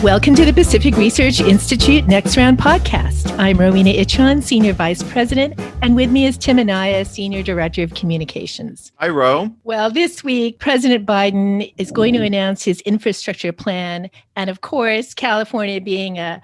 Welcome to the Pacific Research Institute Next Round podcast. I'm Rowena Ichon, Senior Vice President, and with me is Tim Anaya, Senior Director of Communications. Hi, Ro. Well, this week, President Biden is going to announce his infrastructure plan. And of course, California being a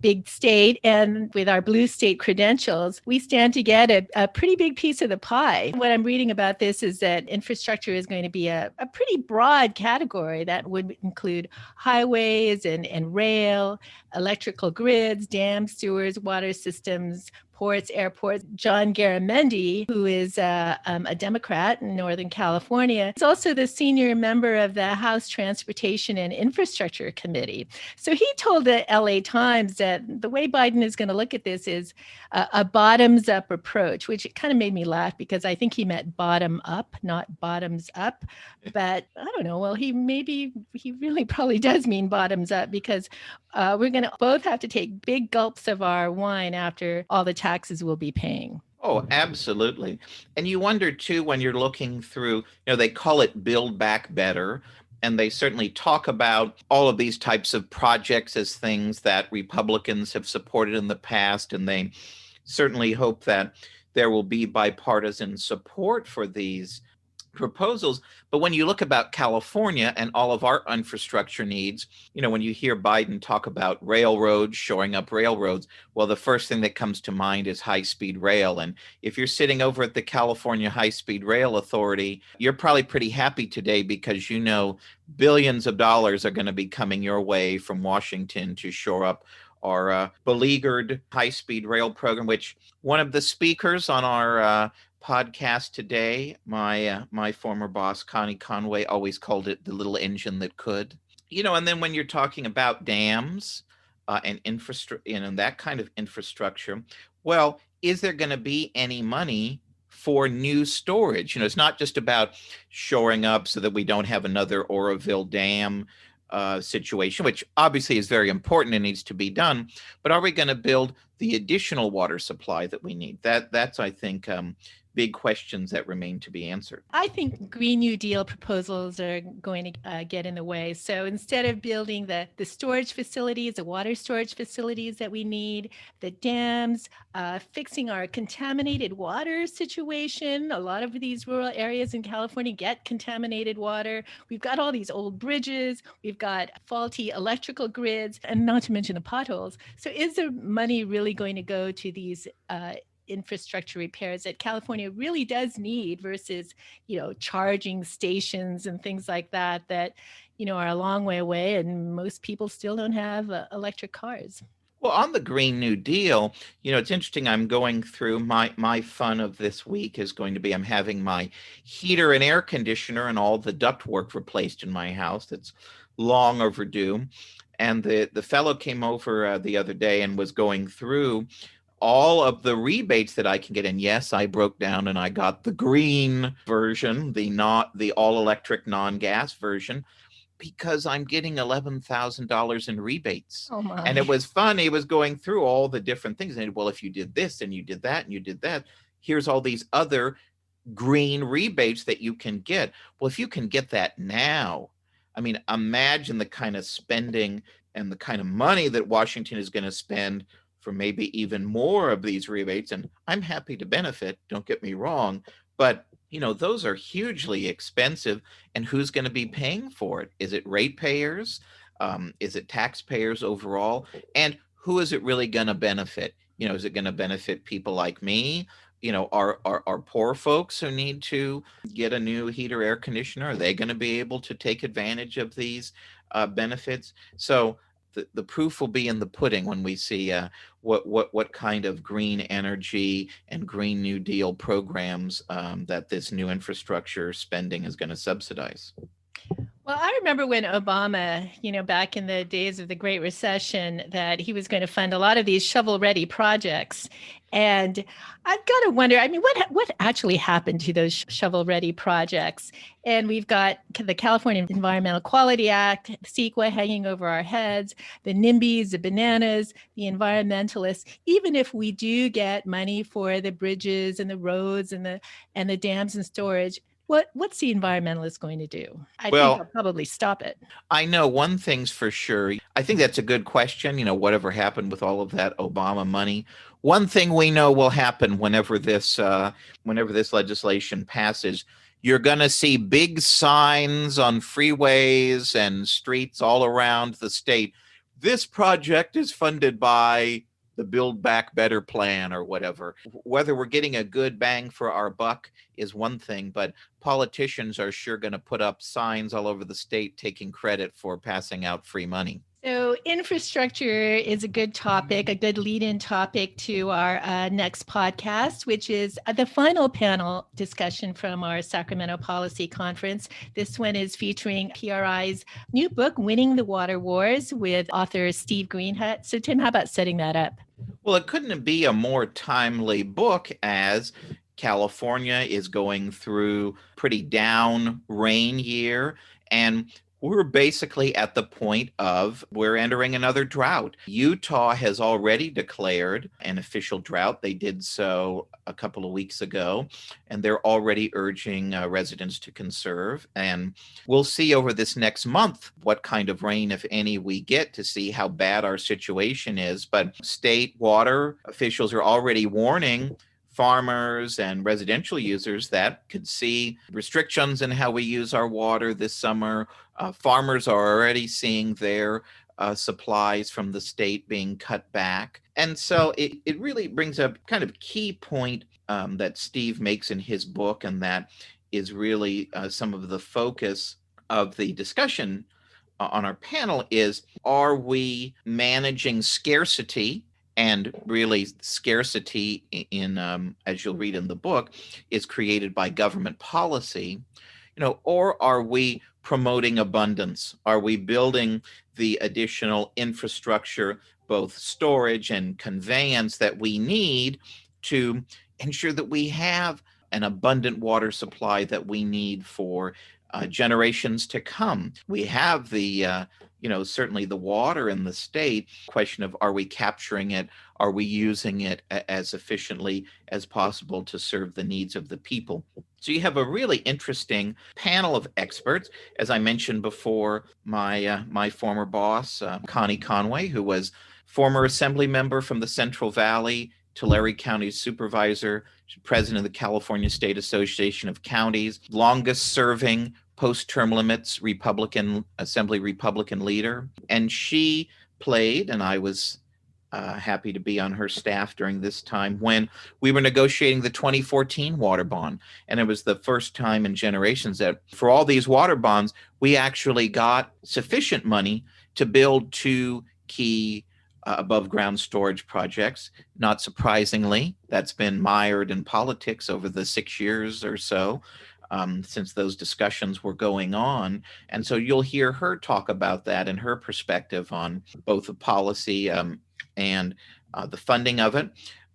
big state and with our blue state credentials, we stand to get a pretty big piece of the pie. What I'm reading about this is that infrastructure is going to be a pretty broad category that would include highways and rail, electrical grids, dams, sewers, water systems, ports, airports. John Garamendi, who is a Democrat in Northern California, is also the senior member of the House Transportation and Infrastructure Committee. So he told the LA Times that the way Biden is going to look at this is a bottoms-up approach, which kind of made me laugh because I think he meant bottom up, not bottoms up. But I don't know. Well, he really probably does mean bottoms up because we're going to both have to take big gulps of our wine after all the taxes we'll be paying. Oh, absolutely. And you wonder, too, when you're looking through, they call it Build Back Better. And they certainly talk about all of these types of projects as things that Republicans have supported in the past. And they certainly hope that there will be bipartisan support for these proposals. But when you look about California and all of our infrastructure needs, when you hear Biden talk about railroads, shoring up railroads, well, the first thing that comes to mind is high-speed rail. And if you're sitting over at the California High-Speed Rail Authority, you're probably pretty happy today because billions of dollars are going to be coming your way from Washington to shore up our beleaguered high-speed rail program, which one of the speakers on our podcast today, my former boss, Connie Conway, always called it the little engine that could. And then when you're talking about dams and infrastructure, and that kind of infrastructure, well, is there going to be any money for new storage? It's not just about shoring up so that we don't have another Oroville Dam situation, which obviously is very important and needs to be done. But are we going to build the additional water supply that we need? That's I think, big questions that remain to be answered. I think Green New Deal proposals are going to get in the way. So instead of building the storage facilities, the water storage facilities that we need, the dams, fixing our contaminated water situation. A lot of these rural areas in California get contaminated water. We've got all these old bridges. We've got faulty electrical grids, and not to mention the potholes. So is the money really going to go to these infrastructure repairs that California really does need versus, charging stations and things like that are a long way away and most people still don't have electric cars? Well, on the Green New Deal, it's interesting. I'm going through my fun of this week is going to be I'm having my heater and air conditioner and all the ductwork replaced in my house. That's long overdue. And the fellow came over the other day and was going through all of the rebates that I can get. And yes, I broke down and I got the green version, the all-electric non-gas version, because I'm getting $11,000 in rebates. Oh my. And it was fun. He was going through all the different things. And well, if you did this and you did that and you did that, here's all these other green rebates that you can get. Well, if you can get that now, imagine the kind of spending and the kind of money that Washington is going to spend for maybe even more of these rebates. And I'm happy to benefit, don't get me wrong, but those are hugely expensive. And who's going to be paying for it? Is it ratepayers? Is it taxpayers overall? And who is it really going to benefit? Is it going to benefit people like me? Our poor folks who need to get a new heater air conditioner, are they going to be able to take advantage of these benefits? So the proof will be in the pudding when we see what kind of green energy and Green New Deal programs that this new infrastructure spending is going to subsidize. Well, I remember when Obama, back in the days of the Great Recession, that he was going to fund a lot of these shovel-ready projects. And I've got to wonder, what actually happened to those shovel-ready projects? And we've got the California Environmental Quality Act, Sgma hanging over our heads, the NIMBYs, the bananas, the environmentalists. Even if we do get money for the bridges and the roads and the dams and storage, What's the environmentalist going to do? I think they'll Well, probably stop it. I know one thing's for sure. I think that's a good question. Whatever happened with all of that Obama money. One thing we know will happen whenever this legislation passes, you're going to see big signs on freeways and streets all around the state. This project is funded by the Build Back Better plan or whatever. Whether we're getting a good bang for our buck is one thing, but politicians are sure going to put up signs all over the state taking credit for passing out free money. So, infrastructure is a good topic, a good lead in topic to our next podcast, which is the final panel discussion from our Sacramento Policy Conference. This one is featuring PRI's new book, Winning the Water Wars, with author Steve Greenhut. So, Tim, how about setting that up? Well, it couldn't be a more timely book as California is going through pretty down rain year, and we're basically at the point of we're entering another drought. Utah has already declared an official drought. They did so a couple of weeks ago, and they're already urging residents to conserve. And we'll see over this next month what kind of rain, if any, we get to see how bad our situation is. But state water officials are already warning farmers and residential users that could see restrictions in how we use our water this summer. Farmers are already seeing their supplies from the state being cut back. And so it really brings up kind of key point that Steve makes in his book, and that is really some of the focus of the discussion on our panel is, are we managing scarcity? And really, scarcity in, as you'll read in the book, is created by government policy, or are we promoting abundance? Are we building the additional infrastructure, both storage and conveyance, that we need to ensure that we have an abundant water supply that we need for generations to come? We have the certainly the water in the state. Question of, are we capturing it? Are we using it as efficiently as possible to serve the needs of the people? So you have a really interesting panel of experts. As I mentioned before, my former boss, Connie Conway, who was former assembly member from the Central Valley, Tulare County supervisor, president of the California State Association of Counties, longest serving post-term limits Assembly Republican leader. And she played, and I was happy to be on her staff during this time when we were negotiating the 2014 water bond. And it was the first time in generations that for all these water bonds, we actually got sufficient money to build two key above ground storage projects. Not surprisingly, that's been mired in politics over the 6 years or so since those discussions were going on. And so you'll hear her talk about that and her perspective on both the policy and the funding of it.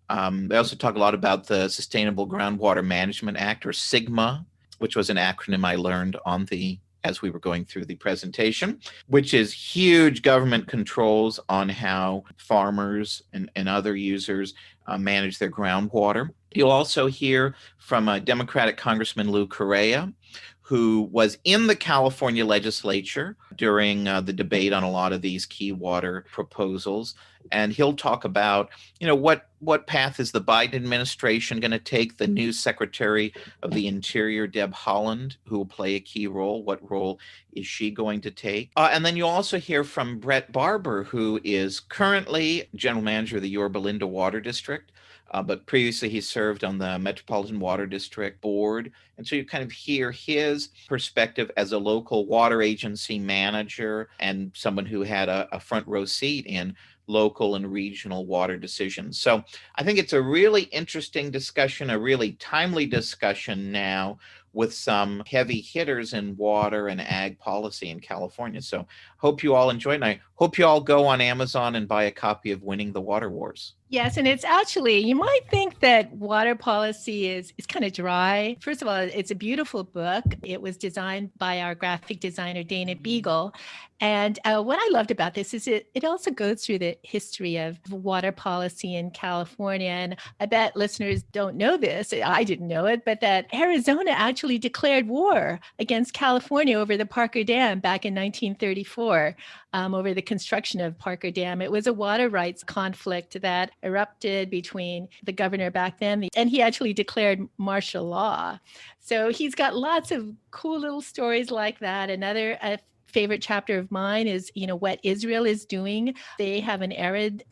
They also talk a lot about the Sustainable Groundwater Management Act, or Sgma, which was an acronym I learned as we were going through the presentation, which is huge government controls on how farmers and other users manage their groundwater. You'll also hear from Democratic Congressman Lou Correa, who was in the California legislature during the debate on a lot of these key water proposals. And he'll talk about, what path is the Biden administration going to take? The new Secretary of the Interior, Deb Haaland, who will play a key role. What role is she going to take? And then you'll also hear from Brett Barbre, who is currently general manager of the Yorba Linda Water District. But previously he served on the Metropolitan Water District Board. And so you kind of hear his perspective as a local water agency manager and someone who had a front row seat in local and regional water decisions. So I think it's a really interesting discussion, a really timely discussion now with some heavy hitters in water and ag policy in California. So hope you all enjoyed, and I hope you all go on Amazon and buy a copy of Winning the Water Wars. Yes, and it's actually, you might think that water policy is kind of dry. First of all, it's a beautiful book. It was designed by our graphic designer, Dana Beagle. And what I loved about this is it also goes through the history of water policy in California. And I bet listeners don't know this. I didn't know it, but that Arizona actually declared war against California over the Parker Dam back in 1934. Over the construction of Parker Dam. It was a water rights conflict that erupted between the governor back then, and he actually declared martial law. So he's got lots of cool little stories like that. Another favorite chapter of mine is, what Israel is doing. They have an arid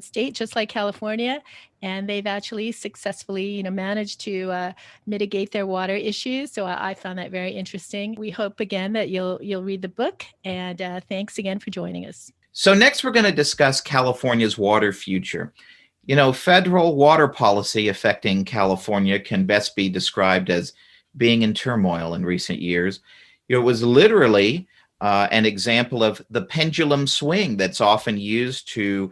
state, just like California, and they've actually successfully, managed to mitigate their water issues. So I found that very interesting. We hope again that you'll read the book, and thanks again for joining us. So next, we're going to discuss California's water future. Federal water policy affecting California can best be described as being in turmoil in recent years. It was literally an example of the pendulum swing that's often used to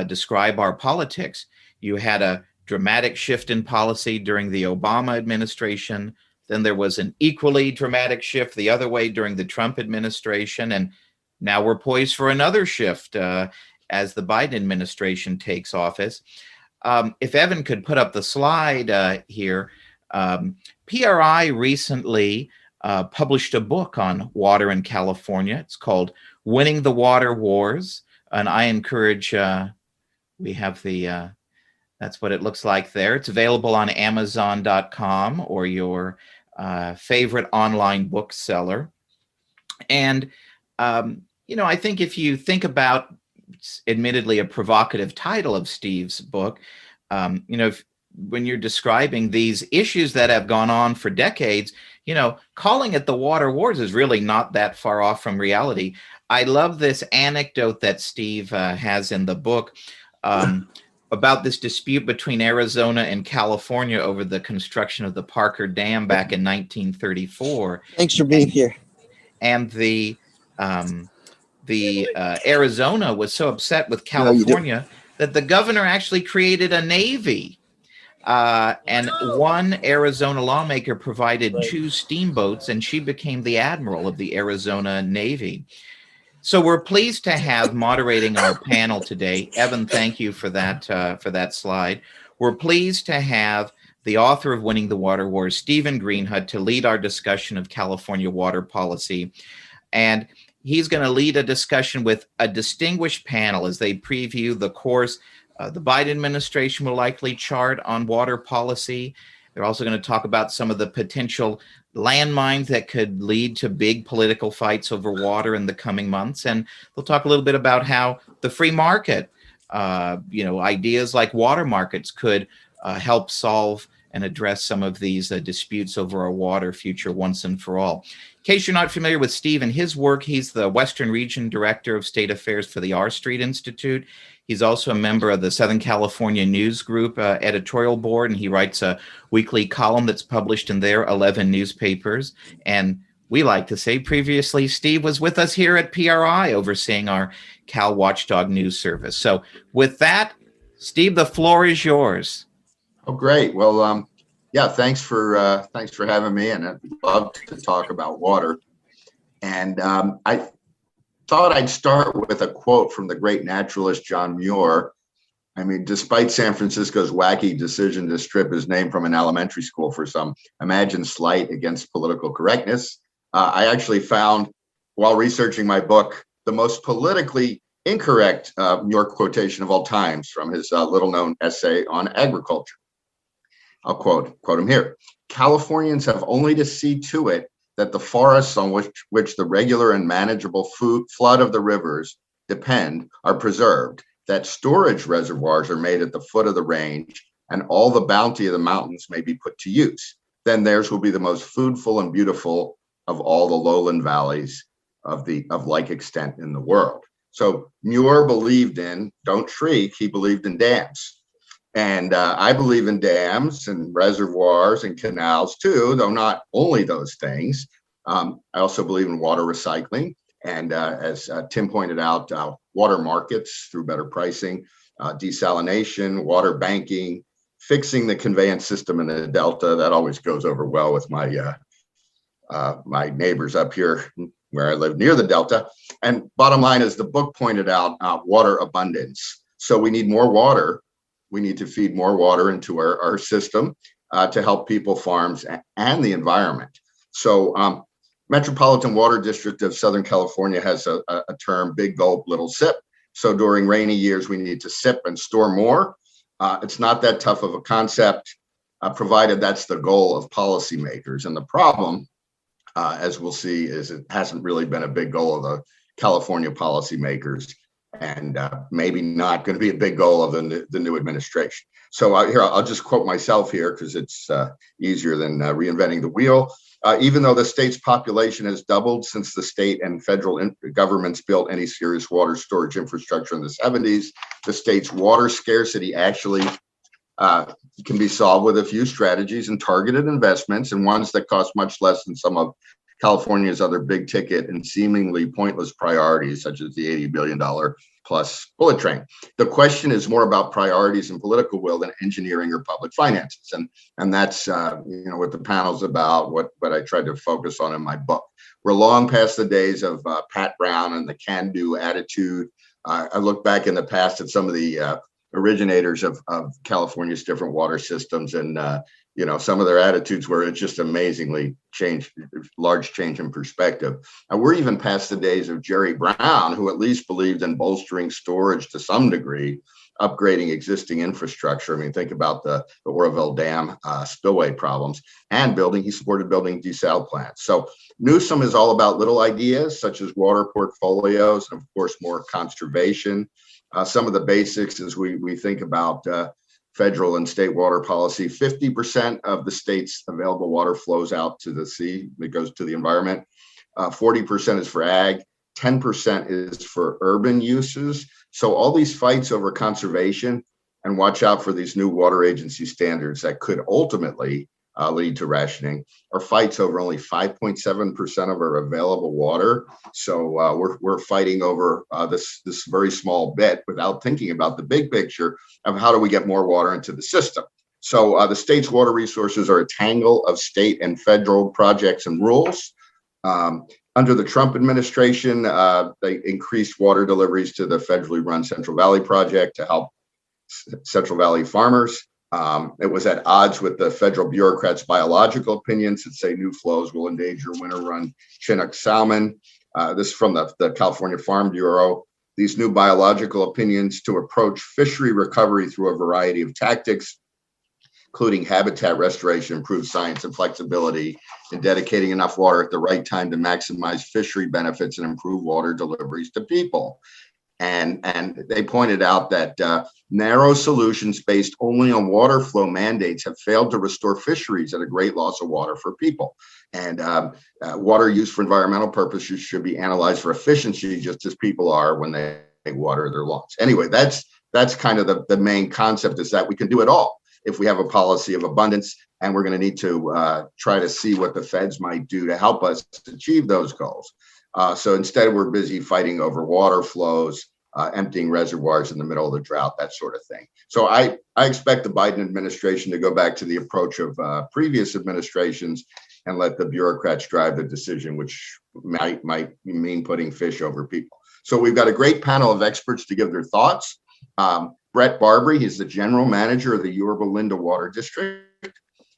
describe our politics. You had a dramatic shift in policy during the Obama administration. Then there was an equally dramatic shift the other way during the Trump administration. And now we're poised for another shift as the Biden administration takes office. If Evan could put up the slide here, PRI recently published a book on water in California. It's called Winning the Water Wars. And I encourage, we have the, that's what it looks like there. It's available on Amazon.com or your favorite online bookseller. And, I think if you think about, admittedly, a provocative title of Steve's book, when you're describing these issues that have gone on for decades, calling it the water wars is really not that far off from reality. I love this anecdote that Steve has in the book about this dispute between Arizona and California over the construction of the Parker Dam back in 1934. Thanks for being here. And the Arizona was so upset with California that the governor actually created a navy. And one Arizona lawmaker provided 2 steamboats, and she became the admiral of the Arizona Navy. So we're pleased to have moderating our panel today. Evan, thank you for that slide. We're pleased to have the author of Winning the Water Wars, Stephen Greenhut, to lead our discussion of California water policy. And he's going to lead a discussion with a distinguished panel as they preview the course the Biden administration will likely chart on water policy. They're also going to talk about some of the potential landmines that could lead to big political fights over water in the coming months. And they'll talk a little bit about how the free market, ideas like water markets could help solve and address some of these disputes over our water future once and for all. In case you're not familiar with Steve and his work, he's the Western Region Director of State Affairs for the R Street Institute. He's also a member of the Southern California News Group editorial board, and he writes a weekly column that's published in their 11 newspapers. And we like to say previously, Steve was with us here at PRI overseeing our Cal Watchdog News Service. So with that, Steve, the floor is yours. Oh, great. Well, thanks for having me, and I'd love to talk about water. And I thought I'd start with a quote from the great naturalist John Muir. I mean, despite San Francisco's wacky decision to strip his name from an elementary school for some imagined slight against political correctness, I actually found, while researching my book, the most politically incorrect Muir quotation of all times from his little-known essay on agriculture. I'll quote him here. Californians have only to see to it that the forests on which the regular and manageable flood of the rivers depend are preserved, that storage reservoirs are made at the foot of the range, and all the bounty of the mountains may be put to use. Then theirs will be the most foodful and beautiful of all the lowland valleys of like extent in the world. So Muir believed in, don't shriek, he believed in dams. And I believe in dams and reservoirs and canals too, though not only those things. I also believe in water recycling. And as Tim pointed out, water markets through better pricing, desalination, water banking, fixing the conveyance system in the Delta. That always goes over well with my my neighbors up here where I live near the Delta. And bottom line, as the book pointed out, water abundance. So we need more water. We need to feed more water into our system to help people, farms, and the environment. So Metropolitan Water District of Southern California has a term, big gulp, little sip. So during rainy years, we need to sip and store more. It's not that tough of a concept, provided that's the goal of policymakers. And the problem, as we'll see, is it hasn't really been a big goal of the California policymakers, and maybe not going to be a big goal of the new administration. So here, I'll just quote myself here because it's easier than reinventing the wheel. Even though the state's population has doubled since the state and federal governments built any serious water storage infrastructure in the 70s, the state's water scarcity actually can be solved with a few strategies and targeted investments, and ones that cost much less than some of California's other big ticket and seemingly pointless priorities, such as the $80 billion plus bullet train. The question is more about priorities and political will than engineering or public finances. And that's what the panel's about, what I tried to focus on in my book. We're long past the days of Pat Brown and the can-do attitude. I look back in the past at some of the originators of California's different water systems, and some of their attitudes were just amazingly large change in perspective. And we're even past the days of Jerry Brown, who at least believed in bolstering storage to some degree, upgrading existing infrastructure. I mean, think about the Oroville Dam spillway problems, and he supported building desal plants. So Newsom is all about little ideas such as water portfolios, and of course, more conservation. Some of the basics as we think about federal and state water policy, 50% of the state's available water flows out to the sea. It goes to the environment. 40% is for ag. 10% is for urban uses. So all these fights over conservation, and watch out for these new water agency standards that could ultimately lead to rationing, are fights over only 5.7% of our available water. So we're fighting over this very small bit without thinking about the big picture of how do we get more water into the system. So the state's water resources are a tangle of state and federal projects and rules. Under the Trump administration, they increased water deliveries to the federally run Central Valley Project to help Central Valley farmers. It was at odds with the federal bureaucrats' biological opinions that say new flows will endanger winter-run Chinook salmon. This is from the California Farm Bureau. These new biological opinions to approach fishery recovery through a variety of tactics, including habitat restoration, improved science and flexibility, and dedicating enough water at the right time to maximize fishery benefits and improve water deliveries to people. And they pointed out that narrow solutions based only on water flow mandates have failed to restore fisheries at a great loss of water for people. And water use for environmental purposes should be analyzed for efficiency, just as people are when they water their lawns. Anyway, that's kind of the main concept, is that we can do it all if we have a policy of abundance, and we're going to need to try to see what the feds might do to help us achieve those goals. So instead, we're busy fighting over water flows, emptying reservoirs in the middle of the drought, that sort of thing. So I expect the Biden administration to go back to the approach of previous administrations and let the bureaucrats drive the decision, which might mean putting fish over people. So we've got a great panel of experts to give their thoughts. Brett Barbre, he's the general manager of the Yorba Linda Water District.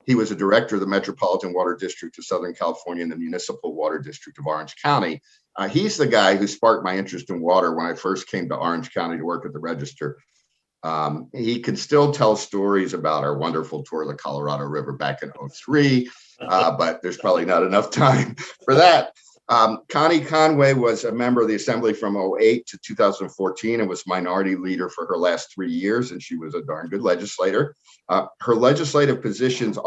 He was a director of the Metropolitan Water District of Southern California and the Municipal Water District of Orange County. He's the guy who sparked my interest in water when I first came to Orange County to work at the Register. He could still tell stories about our wonderful tour of the Colorado River back in 2003, but there's probably not enough time for that. Connie Conway was a member of the Assembly from 2008 to 2014 and was minority leader for her last 3 years, and she was a darn good legislator. Her legislative positions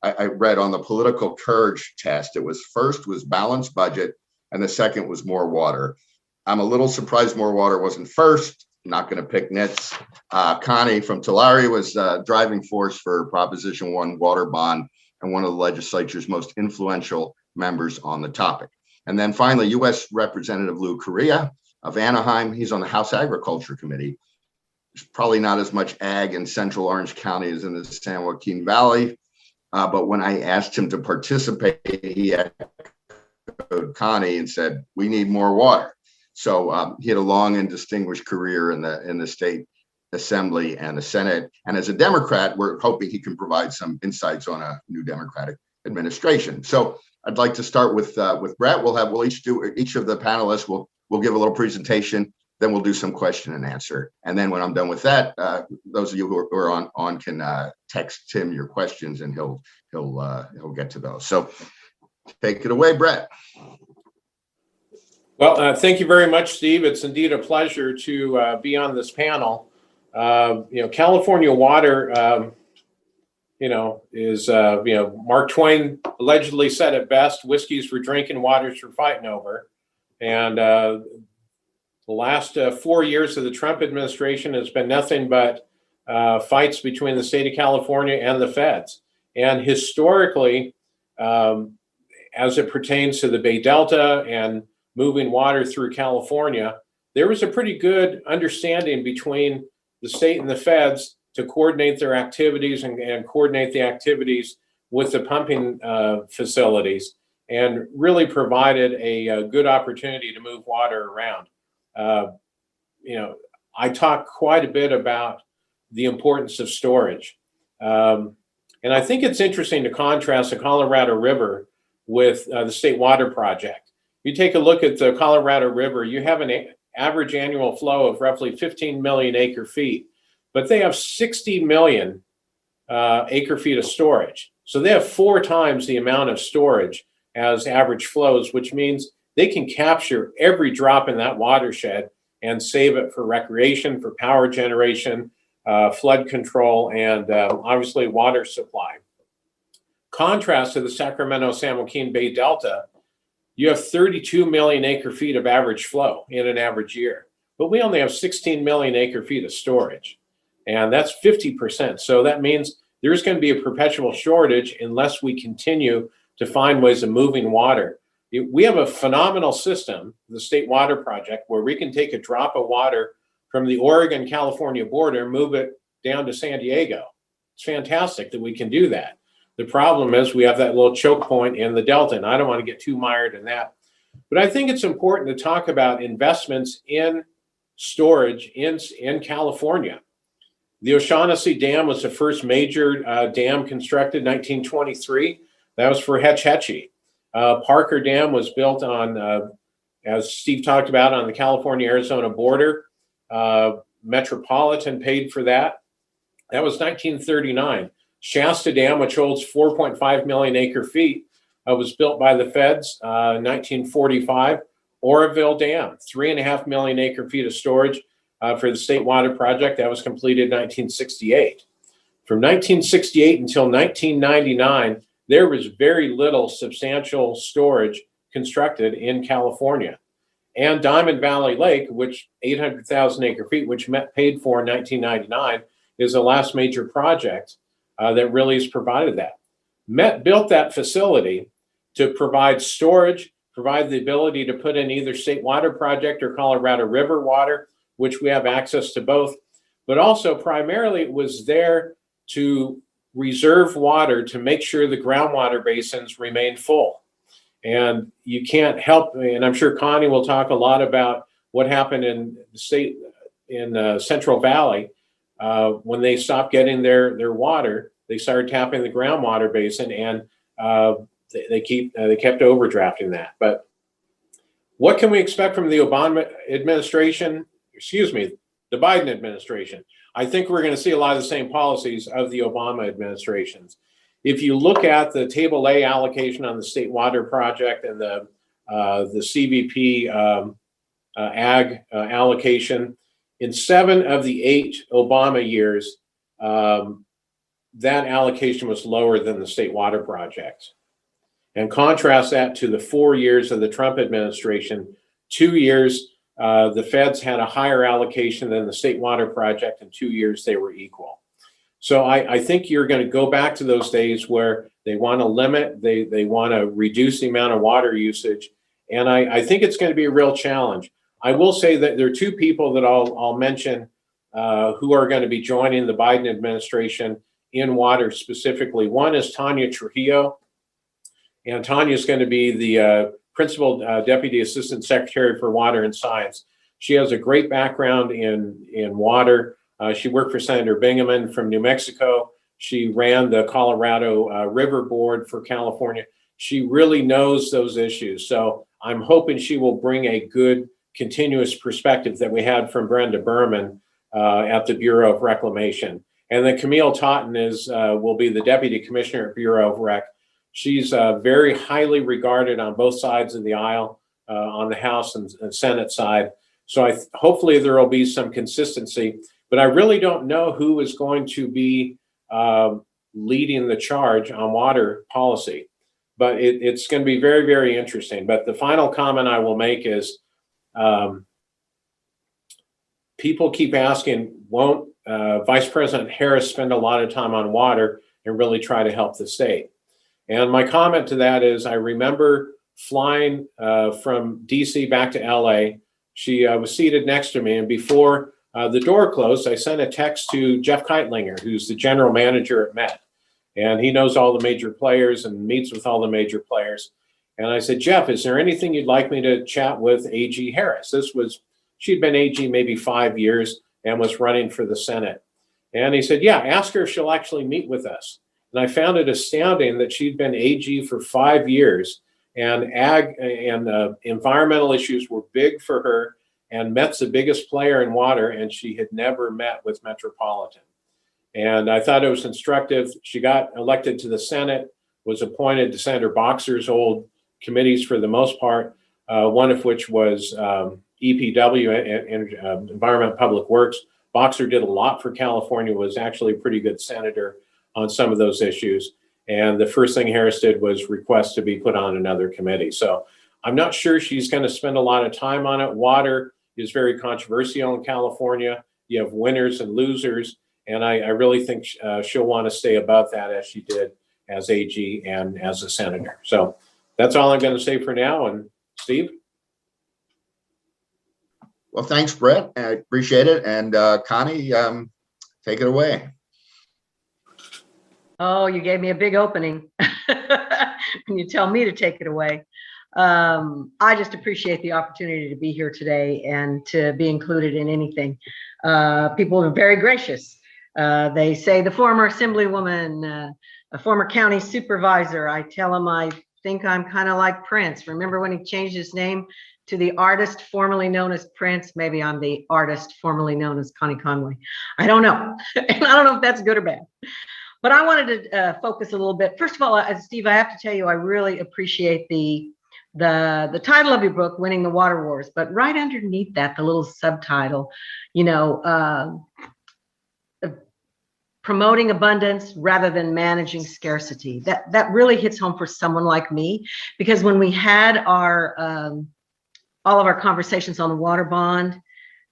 I read on the political courage test. It was first was balanced budget, and the second was more water. I'm a little surprised more water wasn't first. I'm not going to pick nits. Connie from Tulare was driving force for Proposition 1 water bond and one of the legislature's most influential members on the topic. And then finally, U.S. Representative Lou Correa of Anaheim. He's on the House Agriculture Committee. There's probably not as much ag in central Orange County as in the San Joaquin Valley. But when I asked him to participate, he echoed Connie and said, we need more water. So he had a long and distinguished career in the state assembly and the Senate. And as a Democrat, we're hoping he can provide some insights on a new Democratic administration. So I'd like to start with Brett. We'll each of the panelists will give a little presentation. Then we'll do some question and answer. And then when I'm done with that, those of you who are on can text Tim your questions, and he'll get to those. So take it away, Brett. Well, thank you very much, Steve. It's indeed a pleasure to be on this panel. California water, is, Mark Twain allegedly said it best: whiskey's for drinking, water's for fighting over. And the last 4 years of the Trump administration has been nothing but fights between the state of California and the feds. And historically, as it pertains to the Bay Delta and moving water through California, there was a pretty good understanding between the state and the feds to coordinate their activities and coordinate the activities with the pumping facilities, and really provided a good opportunity to move water around. I talk quite a bit about the importance of storage. And I think it's interesting to contrast the Colorado River with the State Water Project. You take a look at the Colorado River, you have an average annual flow of roughly 15 million acre feet, but they have 60 million acre feet of storage. So they have 4 times the amount of storage as average flows, which means they can capture every drop in that watershed and save it for recreation, for power generation, flood control, and obviously water supply. Contrast to the Sacramento San Joaquin Bay Delta, you have 32 million acre feet of average flow in an average year, but we only have 16 million acre feet of storage, and that's 50%. So that means there's going to be a perpetual shortage unless we continue to find ways of moving water. We have a phenomenal system, the State Water Project, where we can take a drop of water from the Oregon-California border and move it down to San Diego. It's fantastic that we can do that. The problem is we have that little choke point in the Delta, and I don't want to get too mired in that. But I think it's important to talk about investments in storage in California. The O'Shaughnessy Dam was the first major dam constructed in 1923. That was for Hetch Hetchy. Parker Dam was built on, as Steve talked about, on the California-Arizona border. Metropolitan paid for that. That was 1939. Shasta Dam, which holds 4.5 million acre feet, was built by the feds in 1945. Oroville Dam, 3.5 million acre feet of storage for the State Water Project. That was completed in 1968. From 1968 until 1999, there was very little substantial storage constructed in California. And Diamond Valley Lake, which 800,000 acre feet, which Met paid for in 1999, is the last major project that really has provided that. Met built that facility to provide storage, provide the ability to put in either State Water Project or Colorado River water, which we have access to both, but also primarily it was there to reserve water to make sure the groundwater basins remain full. And you can't help, and I'm sure Connie will talk a lot about what happened in the state, in Central Valley, when they stopped getting their water, they started tapping the groundwater basin, and they kept overdrafting that. But what can we expect from the Obama administration? The Biden administration. I think we're going to see a lot of the same policies of the Obama administrations. If you look at the Table A allocation on the State Water Project and the CVP ag allocation, in 7 of the 8 Obama years, that allocation was lower than the State Water Project. And contrast that to the 4 years of the Trump administration. 2 years, the feds had a higher allocation than the State Water Project. In 2 years, they were equal. So I think you're going to go back to those days where they want to limit, they want to reduce the amount of water usage, And I think it's going to be a real challenge. I will say that there are two people that I'll mention who are going to be joining the Biden administration in water specifically. One is Tanya Trujillo, and Tanya is going to be the Principal Deputy Assistant Secretary for Water and Science. She has a great background in water. She worked for Senator Bingaman from New Mexico. She ran the Colorado River Board for California. She really knows those issues. So I'm hoping she will bring a good continuous perspective that we had from Brenda Berman at the Bureau of Reclamation. And then Camille Totten will be the Deputy Commissioner at Bureau of Rec. She's very highly regarded on both sides of the aisle, on the House and Senate side. So hopefully there will be some consistency, but I really don't know who is going to be leading the charge on water policy. But it's going to be very, very interesting. But the final comment I will make is people keep asking, won't Vice President Harris spend a lot of time on water and really try to help the state? And my comment to that is I remember flying from DC back to LA. She was seated next to me, and before the door closed, I sent a text to Jeff Keitlinger, who's the general manager at Met. And he knows all the major players and meets with all the major players. And I said, Jeff, is there anything you'd like me to chat with AG Harris? She'd been AG maybe 5 years and was running for the Senate. And he said, yeah, ask her if she'll actually meet with us. And I found it astounding that she'd been AG for 5 years, and ag and environmental issues were big for her, and Met's the biggest player in water, and she had never met with Metropolitan. And I thought it was instructive. She got elected to the Senate, was appointed to Senator Boxer's old committees for the most part, one of which was EPW, Environment Public Works. Boxer did a lot for California, was actually a pretty good senator on some of those issues. And the first thing Harris did was request to be put on another committee. So I'm not sure she's going to spend a lot of time on it. Water is very controversial in California. You have winners and losers. And I really think she'll want to stay above that as she did as AG and as a senator. So that's all I'm going to say for now. And Steve? Well, thanks, Brett. I appreciate it. And Connie, take it away. Oh, you gave me a big opening. When you tell me to take it away. I just appreciate the opportunity to be here today and to be included in anything. People are very gracious. They say the former assemblywoman, a former county supervisor. I tell them I think I'm kind of like Prince. Remember when he changed his name to the artist formerly known as Prince? Maybe I'm the artist formerly known as Connie Conway. I don't know. And I don't know if that's good or bad. But I wanted to focus a little bit. First of all, Steve, I have to tell you, I really appreciate the title of your book, Winning the Water Wars. But right underneath that, the little subtitle, promoting abundance rather than managing scarcity. That really hits home for someone like me, because when we had our all of our conversations on the water bond,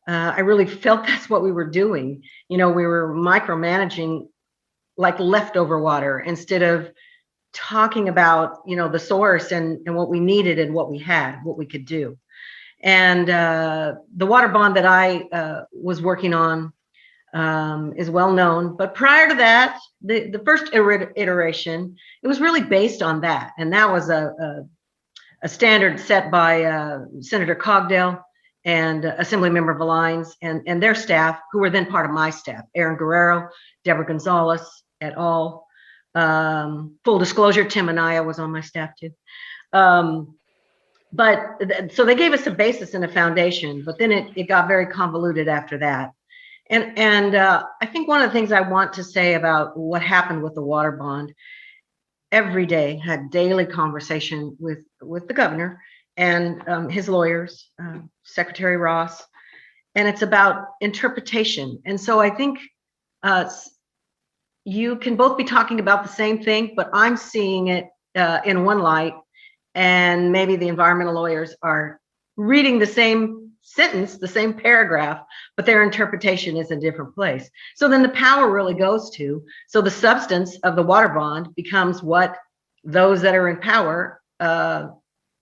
I really felt that's what we were doing. We were micromanaging like leftover water instead of talking about the source and what we needed and what we had, what we could do. And the water bond that I was working on is well known. But prior to that, the first iteration, it was really based on that. And that was a standard set by Senator Cogdell and Assemblymember Valines and their staff, who were then part of my staff, Aaron Guerrero, Deborah Gonzalez et al. Full disclosure, Tim Anaya was on my staff too. But so they gave us a basis and a foundation, but then it got very convoluted after that. And I think one of the things I want to say about what happened with the water bond, every day had daily conversation with the governor and his lawyers, Secretary Ross, and it's about interpretation. And so I think you can both be talking about the same thing, but I'm seeing it in one light, and maybe the environmental lawyers are reading the same sentence, the same paragraph, but their interpretation is a different place. So then the power really goes to, so the substance of the water bond becomes what those that are in power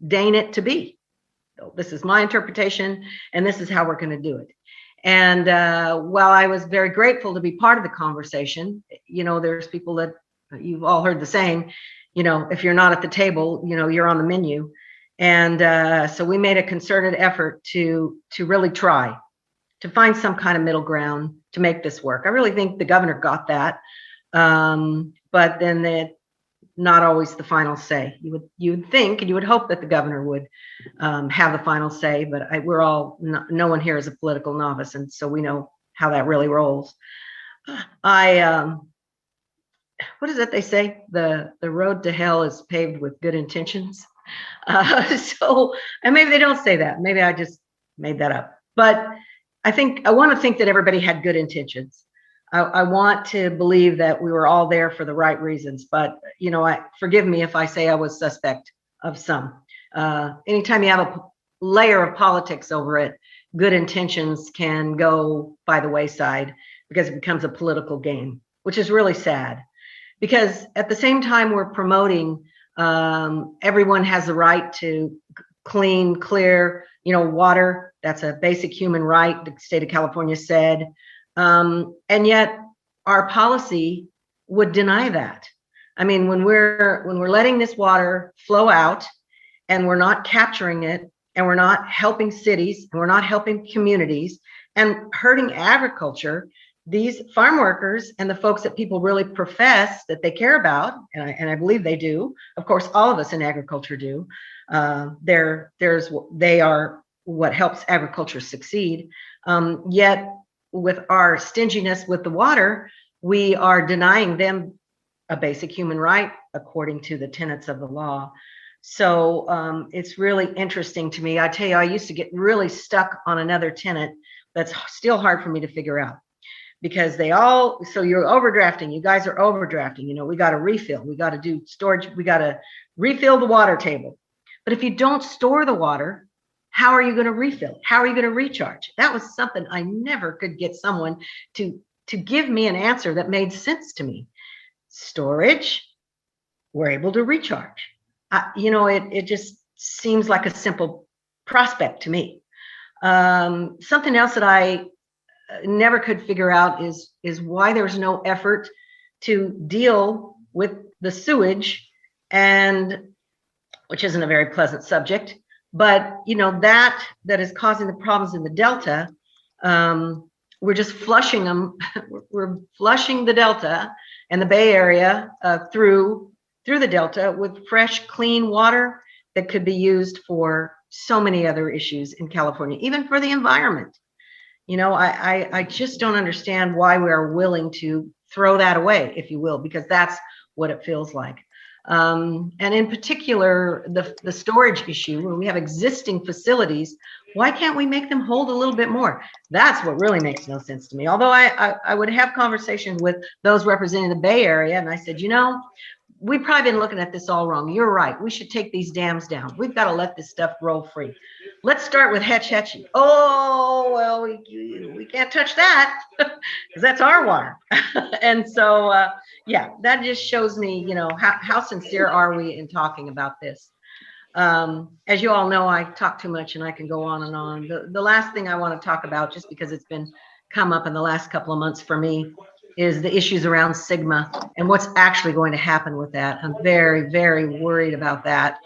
deign it to be. this is my interpretation, and this is how we're going to do it. And while I was very grateful to be part of the conversation, there's people that you've all heard the saying, if you're not at the table, you're on the menu. And so we made a concerted effort to really try to find some kind of middle ground to make this work. I really think the governor got that, but then not always the final say. You would think and you would hope that the governor would have the final say, but we're all, no one here is a political novice, and so we know how that really rolls. What is it they say? The road to hell is paved with good intentions. So, and maybe they don't say that. Maybe I just made that up. But I want to think that everybody had good intentions. I want to believe that we were all there for the right reasons. But, forgive me if I say I was suspect of some. Anytime you have a layer of politics over it, good intentions can go by the wayside because it becomes a political game, which is really sad. Because at the same time we're promoting everyone has the right to clean, clear, water. That's a basic human right, the state of California said. And yet our policy would deny that. I mean, when we're letting this water flow out and we're not capturing it and we're not helping cities and we're not helping communities and hurting agriculture, these farm workers and the folks that people really profess that they care about, and I believe they do, of course, all of us in agriculture do, they are what helps agriculture succeed. Yet with our stinginess with the water, we are denying them a basic human right according to the tenets of the law. So it's really interesting to me. I tell you, I used to get really stuck on another tenet that's still hard for me to figure out. Because so you're overdrafting, you guys are overdrafting, we got to refill, we got to do storage, we got to refill the water table. But if you don't store the water, how are you going to refill? How are you going to recharge? That was something I never could get someone to give me an answer that made sense to me. Storage, we're able to recharge. It just seems like a simple prospect to me. Something else that I never could figure out is why there's no effort to deal with the sewage, and which isn't a very pleasant subject, but that is causing the problems in the Delta. We're just flushing them. We're flushing the Delta and the Bay Area through the Delta with fresh, clean water that could be used for so many other issues in California, even for the environment. I just don't understand why we are willing to throw that away, if you will, because that's what it feels like. And in particular, the storage issue, where we have existing facilities, why can't we make them hold a little bit more? That's what really makes no sense to me. Although I would have conversations with those representing the Bay Area, and I said, we've probably been looking at this all wrong. You're right. We should take these dams down. We've got to let this stuff roll free. Let's start with Hetch Hetchy. Oh, well, we can't touch that because that's our water. And so, that just shows me, how sincere are we in talking about this? As you all know, I talk too much and I can go on and on. The last thing I want to talk about, just because it's been come up in the last couple of months for me, is the issues around Sgma and what's actually going to happen with that. I'm very, very worried about that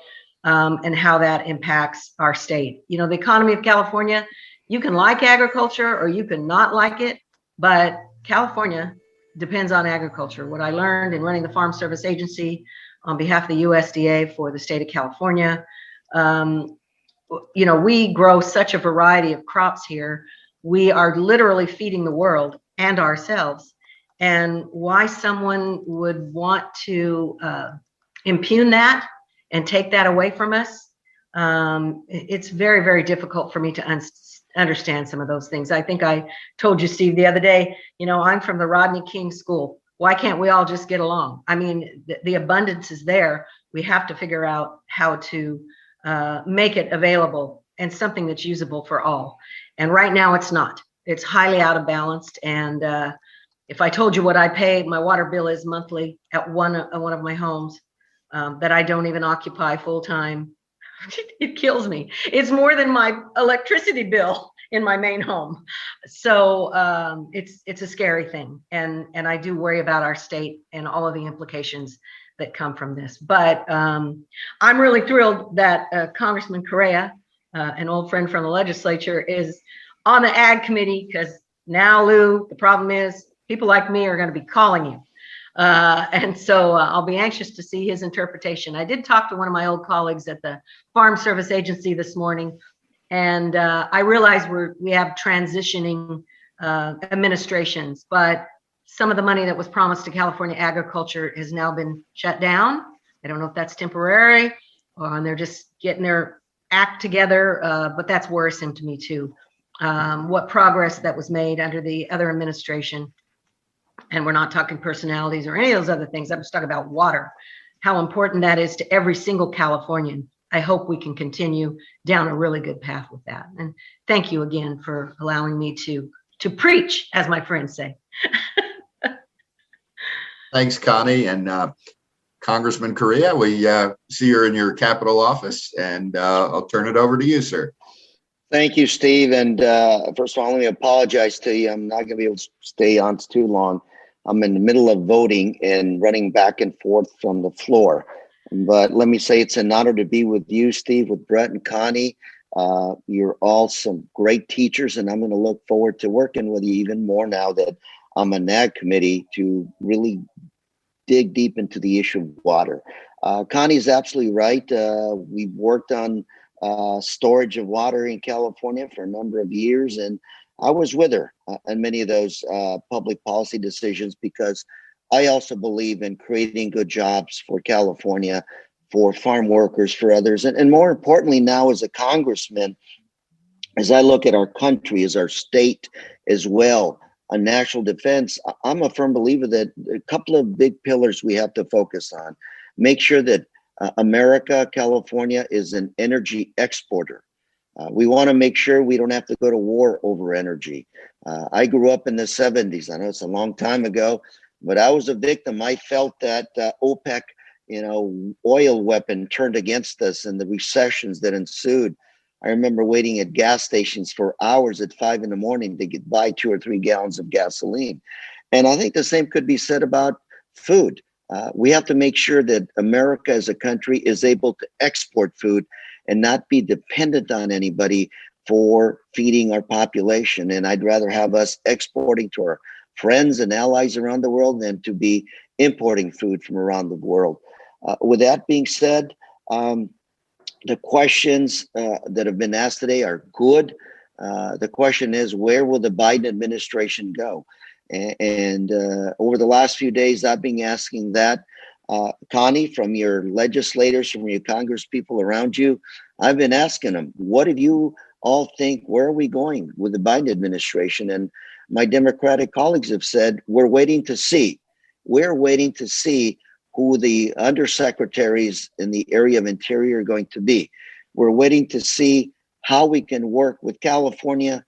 and how that impacts our state. The economy of California, you can like agriculture or you can not like it, but California depends on agriculture. What I learned in running the Farm Service Agency on behalf of the USDA for the state of California, we grow such a variety of crops here. We are literally feeding the world and ourselves. And why someone would want to impugn that and take that away from us, it's very, very difficult for me to understand some of those things. I think I told you, Steve, the other day, I'm from the Rodney King School. Why can't we all just get along? I mean, the abundance is there. We have to figure out how to make it available and something that's usable for all. And right now it's not. It's highly out of balance. And if I told you what I pay, my water bill is monthly at one of my homes that I don't even occupy full time, It kills me. It's more than my electricity bill in my main home. So it's a scary thing. And I do worry about our state and all of the implications that come from this. But I'm really thrilled that Congressman Correa, an old friend from the legislature, is on the Ag Committee, because now, Lou, the problem is people like me are going to be calling you. And so I'll be anxious to see his interpretation. I did talk to one of my old colleagues at the Farm Service Agency this morning, and I realize we have transitioning administrations, but some of the money that was promised to California agriculture has now been shut down. I don't know if that's temporary or they're just getting their act together, but that's worrisome to me too. What progress that was made under the other administration. And we're not talking personalities or any of those other things. I'm just talking about water, how important that is to every single Californian. I hope we can continue down a really good path with that. And thank you again for allowing me to preach, as my friends say. Thanks, Connie. And Congressman Correa, we see you're in your Capitol office, and I'll turn it over to you, sir. Thank you, Steve. And first of all, let me apologize to you. I'm not going to be able to stay on too long. I'm in the middle of voting and running back and forth from the floor. But let me say it's an honor to be with you, Steve, with Brett and Connie. You're all some great teachers, and I'm going to look forward to working with you even more now that I'm on Ag Committee to really dig deep into the issue of water. Connie's absolutely right. We've worked on storage of water in California for a number of years, and I was with her on many of those public policy decisions, because I also believe in creating good jobs for California, for farm workers, for others, and more importantly now as a congressman, as I look at our country, as our state as well, on national defense, I'm a firm believer that a couple of big pillars we have to focus on. Make sure that America, California, is an energy exporter. We want to make sure we don't have to go to war over energy. I grew up in the 70s. I know it's a long time ago, but I was a victim. I felt that OPEC, oil weapon turned against us and the recessions that ensued. I remember waiting at gas stations for hours at 5 a.m. to buy 2 or 3 gallons of gasoline. And I think the same could be said about food. We have to make sure that America as a country is able to export food and not be dependent on anybody for feeding our population. And I'd rather have us exporting to our friends and allies around the world than to be importing food from around the world. With that being said, the questions that have been asked today are good. The question is, where will the Biden administration go? And over the last few days, I've been asking that. Connie, from your legislators, from your Congress people around you, I've been asking them, what do you all think? Where are we going with the Biden administration? And my Democratic colleagues have said, we're waiting to see. We're waiting to see who the undersecretaries in the area of Interior are going to be. We're waiting to see how we can work with California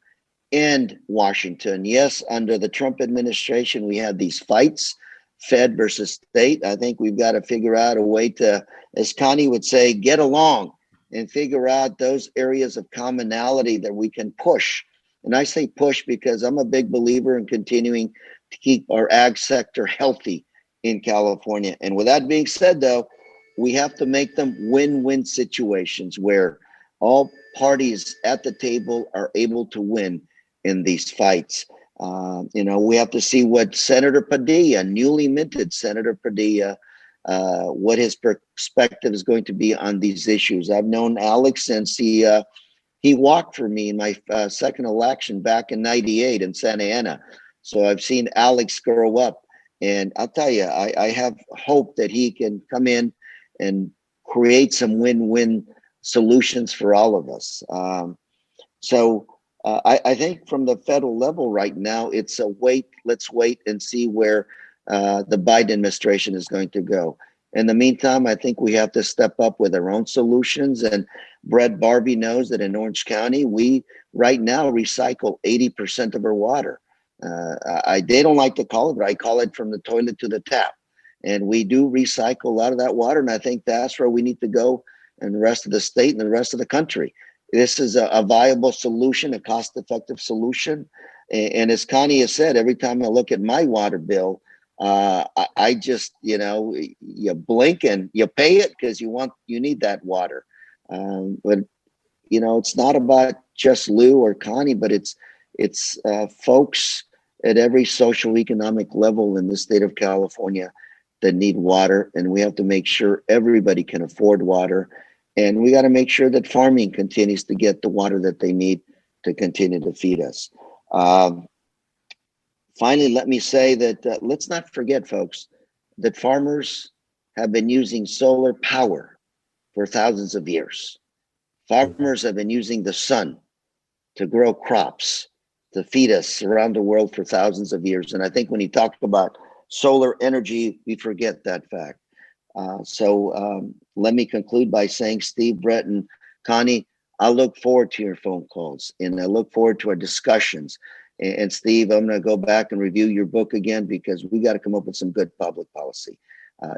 and Washington. Yes, under the Trump administration, we had these fights, Fed versus state. I think we've got to figure out a way to, as Connie would say, get along and figure out those areas of commonality that we can push. And I say push because I'm a big believer in continuing to keep our ag sector healthy in California. And with that being said, though, we have to make them win-win situations where all parties at the table are able to win in these fights. We have to see what Senator Padilla, newly minted Senator Padilla, what his perspective is going to be on these issues. I've known Alex since he walked for me in my second election back in '98 in Santa Ana. So I've seen Alex grow up. And I'll tell you, I have hope that he can come in and create some win-win solutions for all of us. I think from the federal level right now, it's a wait. Let's wait and see where the Biden administration is going to go. In the meantime, I think we have to step up with our own solutions. And Brett Barbre knows that in Orange County, we right now recycle 80% of our water. They don't like to call it, but I call it from the toilet to the tap. And we do recycle a lot of that water. And I think that's where we need to go and the rest of the state and the rest of the country. This is a viable solution, a cost-effective solution. And as Connie has said, every time I look at my water bill, I just, you blink and you pay it because you need that water. But it's not about just Lou or Connie, but it's folks at every social economic level in the state of California that need water, and we have to make sure everybody can afford water, and we got to make sure that farming continues to get the water that they need to continue to feed us. Finally, let me say that let's not forget, folks, that farmers have been using solar power for thousands of years. Farmers have been using the sun to grow crops, to feed us around the world for thousands of years. And I think when you talk about solar energy, we forget that fact. So let me conclude by saying, Steve, Brett, and Connie, I look forward to your phone calls, and I look forward to our discussions. And Steve, I'm going to go back and review your book again, because we got to come up with some good public policy.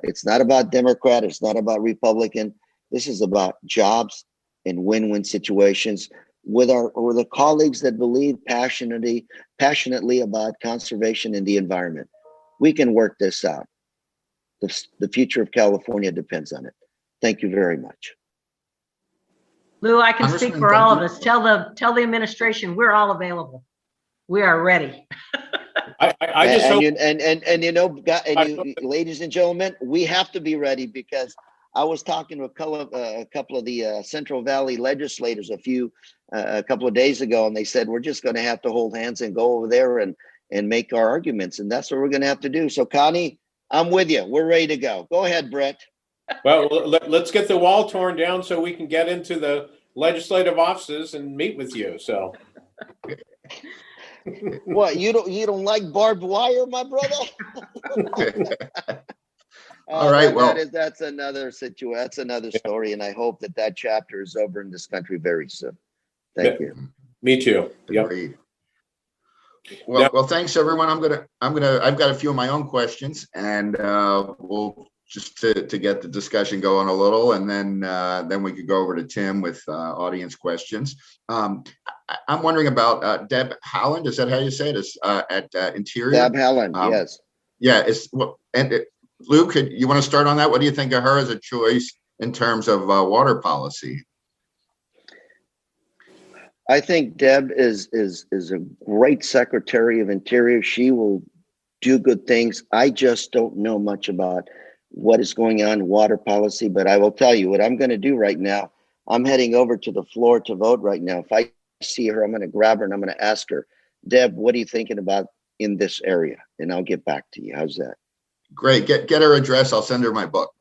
It's not about Democrat, it's not about Republican. This is about jobs and win-win situations with the colleagues that believe passionately about conservation and the environment. We can work this out. The future of California depends on it. Thank you very much. Lou, I can speak for all of us. Tell the administration we're all available. We are ready. I just hope, ladies and gentlemen, we have to be ready, because I was talking to a couple of the Central Valley legislators a couple of days ago, and they said we're just going to have to hold hands and go over there and make our arguments, and that's what we're going to have to do. So, Connie, I'm with you. We're ready to go. Go ahead, Brett. well, let's get the wall torn down so we can get into the legislative offices and meet with you. So. What, you don't like barbed wire, my brother? All right. That's another situation. That's another story, and I hope that chapter is over in this country very soon. Thank you. Me too. Yep. Well, thanks everyone. I've got a few of my own questions, and we'll just to get the discussion going a little, and then we could go over to Tim with audience questions. I'm wondering about Deb Haaland. Is that how you say it? Is at Interior? Deb Haaland, yes. Yeah. Luke, you want to start on that? What do you think of her as a choice in terms of water policy? I think Deb is a great Secretary of Interior. She will do good things. I just don't know much about what is going on in water policy, but I will tell you what I'm going to do right now. I'm heading over to the floor to vote right now. If I see her, I'm going to grab her and I'm going to ask her, Deb, what are you thinking about in this area? And I'll get back to you. How's that? Great. Get her address. I'll send her my book.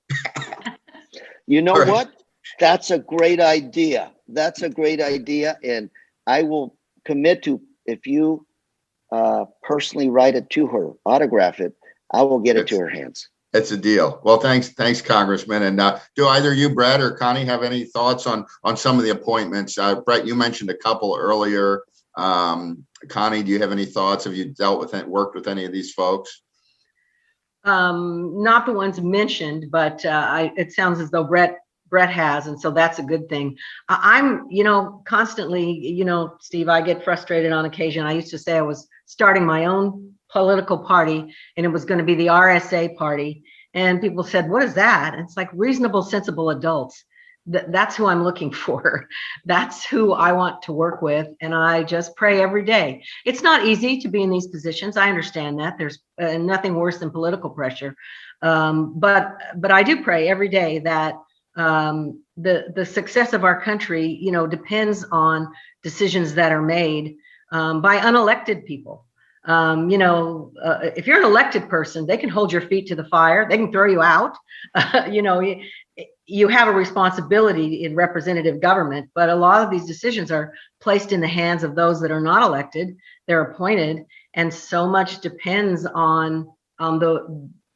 You know what? That's a great idea. That's a great idea. And I will commit to, if you personally write it to her, autograph it, I will get it to her hands. It's a deal. Well, thanks, Congressman. And do either you, Brett or Connie, have any thoughts on some of the appointments? Brett, you mentioned a couple earlier. Connie, do you have any thoughts? Have you worked with any of these folks? Not the ones mentioned, but it sounds as though Brett has, and so that's a good thing. I'm, constantly, Steve, I get frustrated on occasion. I used to say I was starting my own political party, and it was going to be the RSA party. And people said, what is that? And it's like reasonable, sensible adults. That's who I'm looking for. That's who I want to work with. And I just pray every day. It's not easy to be in these positions. I understand that. There's nothing worse than political pressure. But I do pray every day that the success of our country, depends on decisions that are made by unelected people. If you're an elected person, they can hold your feet to the fire. They can throw you out. You have a responsibility in representative government, but a lot of these decisions are placed in the hands of those that are not elected. They're appointed, and so much depends on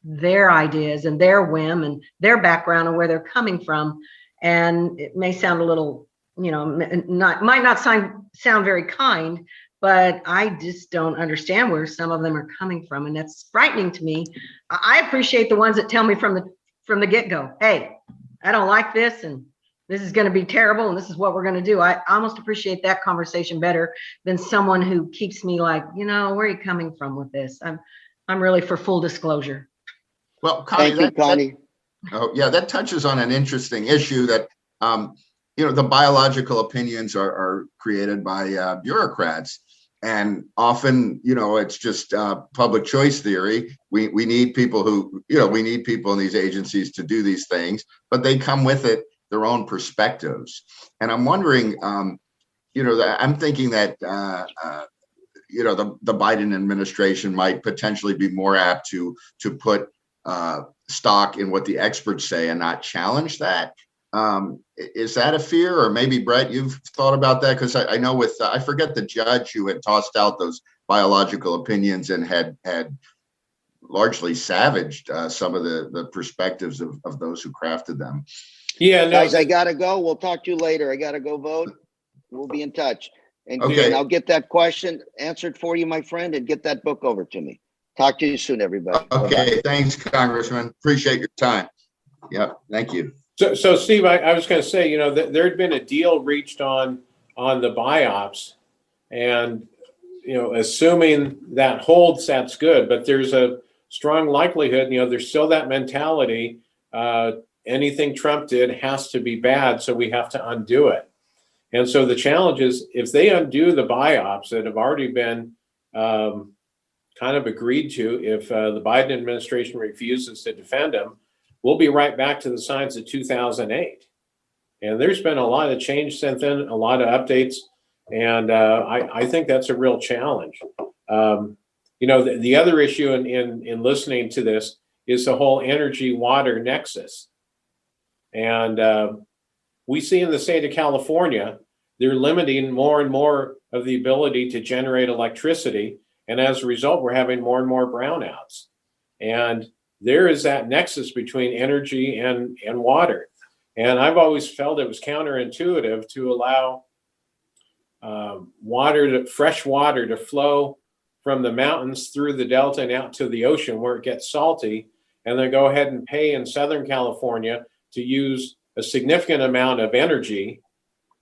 their ideas and their whim and their background and where they're coming from. And it may sound a little, might not sound very kind, but I just don't understand where some of them are coming from, and that's frightening to me. I appreciate the ones that tell me from the get-go, hey, I don't like this, and this is going to be terrible and this is what we're going to do. I almost appreciate that conversation better than someone who keeps me like, where are you coming from with this? I'm really for full disclosure. Well, Connie, Thank you, Connie. that touches on an interesting issue that, the biological opinions are created by bureaucrats. And often, it's just public choice theory. We need people we need people in these agencies to do these things, but they come with it their own perspectives. And I'm wondering, I'm thinking that, the Biden administration might potentially be more apt to put stock in what the experts say and not challenge that. Is that a fear? Or maybe, Brett, you've thought about that? Because I know with, I forget the judge who had tossed out those biological opinions and had largely savaged some of the perspectives of those who crafted them. Yeah, no, Guys, I gotta go. We'll talk to you later. I gotta go vote. We'll be in touch. And, Okay. and I'll get that question answered for you, my friend, and get that book over to me. Talk to you soon, everybody. Okay, Bye-bye. thanks, Congressman. Appreciate your time. Yep, thank you. So Steve, I was going to say, there had been a deal reached on the biops, and assuming that holds, that's good. But there's a strong likelihood, there's still that mentality. Anything Trump did has to be bad, so we have to undo it. And so the challenge is, if they undo the biops that have already been kind of agreed to, if the Biden administration refuses to defend them, we'll be right back to the science of 2008. And there's been a lot of change since then, a lot of updates. And I think that's a real challenge. The other issue in listening to this is the whole energy water nexus. And we see in the state of California, they're limiting more and more of the ability to generate electricity. And as a result, we're having more and more brownouts. And there is that nexus between energy and water. And I've always felt it was counterintuitive to allow fresh water to flow from the mountains through the Delta and out to the ocean where it gets salty, and then go ahead and pay in Southern California to use a significant amount of energy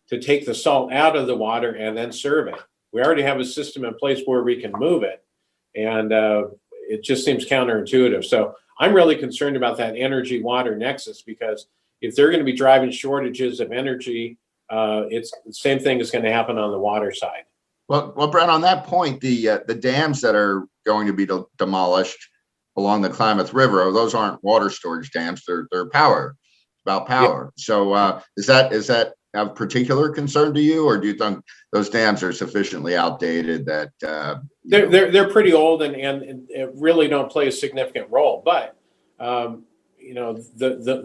to take the salt out of the water and then serve it. We already have a system in place where we can move it. And it just seems counterintuitive. So I'm really concerned about that energy water nexus, because if they're going to be driving shortages of energy, it's the same thing is going to happen on the water side. Well, Brett, on that point, the dams that are going to be demolished along the Klamath River, those aren't water storage dams; they're power. It's about power. Yep. So is that of particular concern to you, or do you think those dams are sufficiently outdated that they're pretty old and really don't play a significant role? But the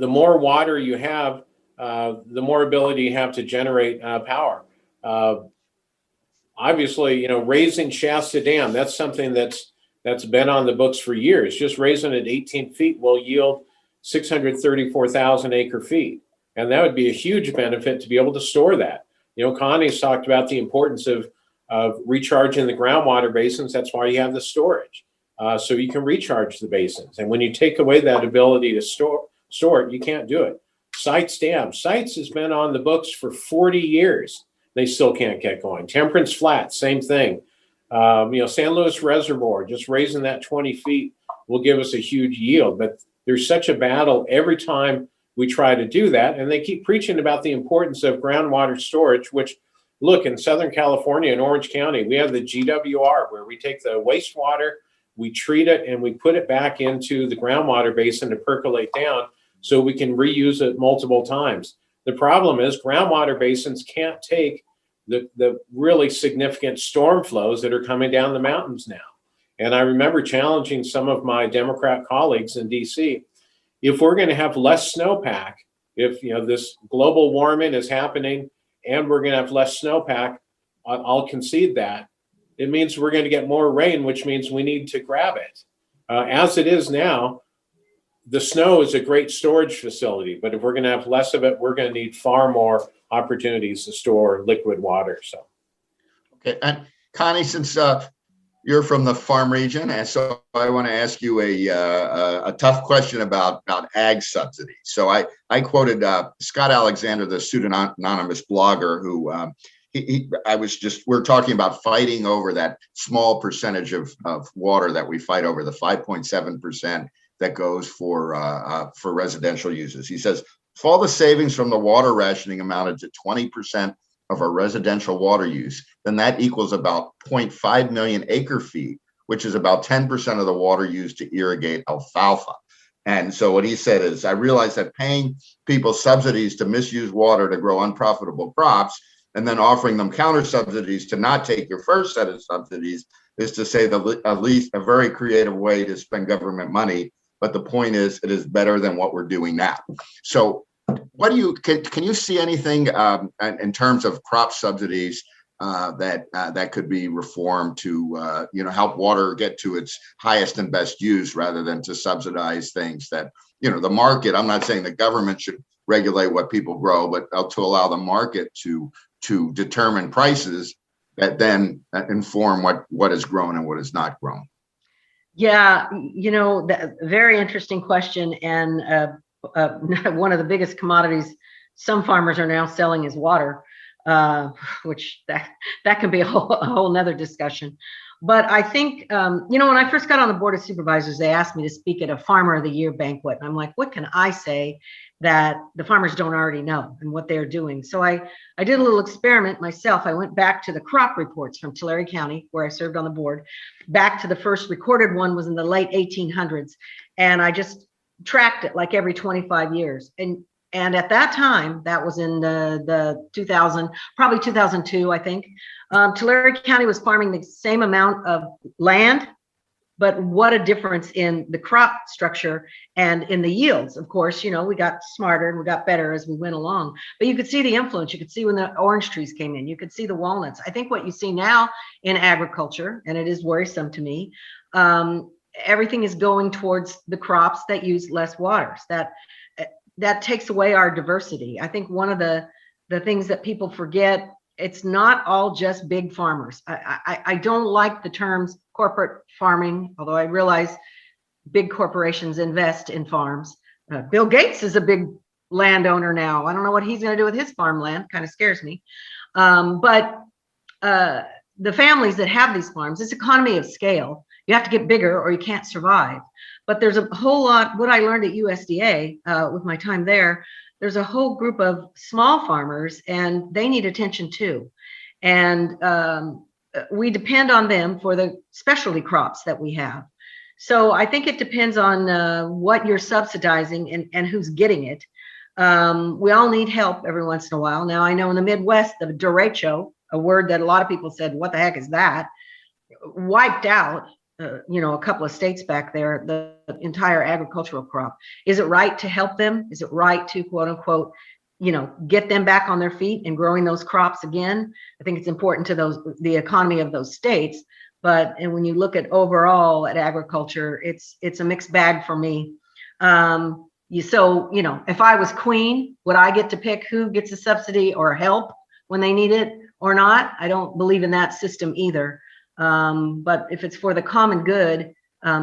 more water you have, the more ability you have to generate power. Obviously, raising Shasta Dam, that's something that's been on the books for years. Just raising it 18 feet will yield 634,000 acre feet. And that would be a huge benefit to be able to store that. Connie's talked about the importance of recharging the groundwater basins. That's why you have the storage. So you can recharge the basins. And when you take away that ability to store it, you can't do it. Sites Dam. Sites has been on the books for 40 years. They still can't get going. Temperance Flat, same thing. San Luis Reservoir, just raising that 20 feet will give us a huge yield. But there's such a battle every time we try to do that. And they keep preaching about the importance of groundwater storage, which, look, in Southern California and Orange County, we have the GWR, where we take the wastewater, we treat it, and we put it back into the groundwater basin to percolate down so we can reuse it multiple times. The problem is groundwater basins can't take the really significant storm flows that are coming down the mountains now. And I remember challenging some of my Democrat colleagues in DC, if we're going to have less snowpack, if this global warming is happening and we're going to have less snowpack, I'll concede that. It means we're going to get more rain, which means we need to grab it. As it is now, the snow is a great storage facility, but if we're going to have less of it, we're going to need far more opportunities to store liquid water. So, okay, and Connie, since You're from the farm region, and so I want to ask you a tough question about ag subsidies. So I quoted Scott Alexander, the pseudonymous blogger, who we're talking about fighting over that small percentage of water that we fight over, the 5.7% that goes for residential uses. He says, if all the savings from the water rationing amounted to 20% of our residential water use, then that equals about 0.5 million acre feet, which is about 10% of the water used to irrigate alfalfa. And so what he said is, I realize that paying people subsidies to misuse water to grow unprofitable crops and then offering them counter subsidies to not take your first set of subsidies is, to say at least, a very creative way to spend government money. But the point is, it is better than what we're doing now. So what do you can you see anything in terms of crop subsidies that could be reformed to help water get to its highest and best use, rather than to subsidize things that the market? I'm not saying the government should regulate what people grow, but to allow the market to determine prices that then inform what is grown and what is not grown. Yeah, very interesting question. And one of the biggest commodities some farmers are now selling is water, which that can be a whole nother discussion. But I think, when I first got on the Board of Supervisors, they asked me to speak at a Farmer of the Year banquet. And I'm like, what can I say that the farmers don't already know and what they're doing? So I did a little experiment myself. I went back to the crop reports from Tulare County, where I served on the board. Back to the first recorded one was in the late 1800s. And I just tracked it like every 25 years. And at that time, that was in the 2000, probably 2002, I think, Tulare County was farming the same amount of land, but what a difference in the crop structure and in the yields. Of course, we got smarter and we got better as we went along, but you could see the influence. You could see when the orange trees came in, you could see the walnuts. I think what you see now in agriculture, and it is worrisome to me, everything is going towards the crops that use less water. That takes away our diversity. I think one of the things that people forget, it's not all just big farmers. I don't like the terms corporate farming, although I realize big corporations invest in farms. Bill Gates is a big landowner now. I don't know what he's going to do with his farmland. Kind of scares me. But the families that have these farms, it's economy of scale. You have to get bigger or you can't survive. But there's a whole lot, what I learned at USDA with my time there, there's a whole group of small farmers and they need attention too. And we depend on them for the specialty crops that we have. So I think it depends on what you're subsidizing and who's getting it. We all need help every once in a while. Now I know in the Midwest, the derecho, a word that a lot of people said, what the heck is that? Wiped out. A couple of states back there, the entire agricultural crop. Is it right to help them? Is it right to, quote unquote, get them back on their feet and growing those crops again? I think it's important to the economy of those states. And when you look at overall at agriculture, it's a mixed bag for me. If I was queen, would I get to pick who gets a subsidy or help when they need it or not? I don't believe in that system either. But if it's for the common good,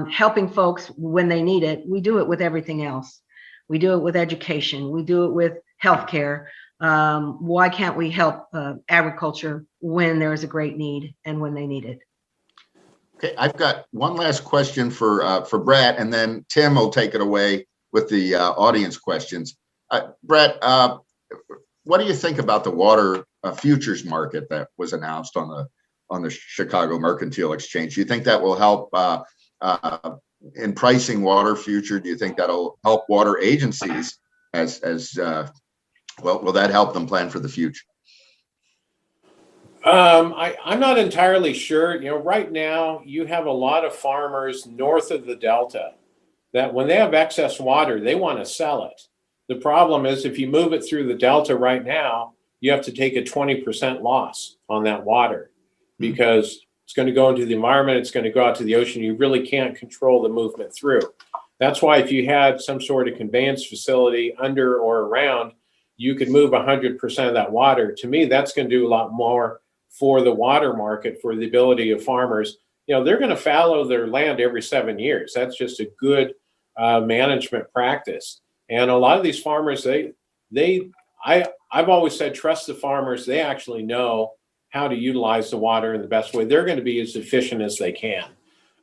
helping folks when they need it, we do it with everything else. We do it with education. We do it with healthcare. Why can't we help agriculture when there's a great need and when they need it? Okay, I've got one last question for Brett, and then Tim will take it away with the audience questions. Brett, what do you think about the water futures market that was announced on the Chicago Mercantile Exchange? Do you think that will help in pricing water future? Do you think that'll help water agencies will that help them plan for the future? I'm not entirely sure. Right now you have a lot of farmers north of the Delta that when they have excess water, they want to sell it. The problem is if you move it through the Delta right now, you have to take a 20% loss on that water because it's going to go into the environment. It's going to go out to the ocean. You really can't control the movement through. That's why if you had some sort of conveyance facility under or around, you could move 100% of that water. To me, that's going to do a lot more for the water market, for the ability of farmers. they're going to fallow their land every 7 years. That's just a good management practice. And a lot of these farmers, I've always said, trust the farmers. They actually know how to utilize the water in the best way. They're going to be as efficient as they can.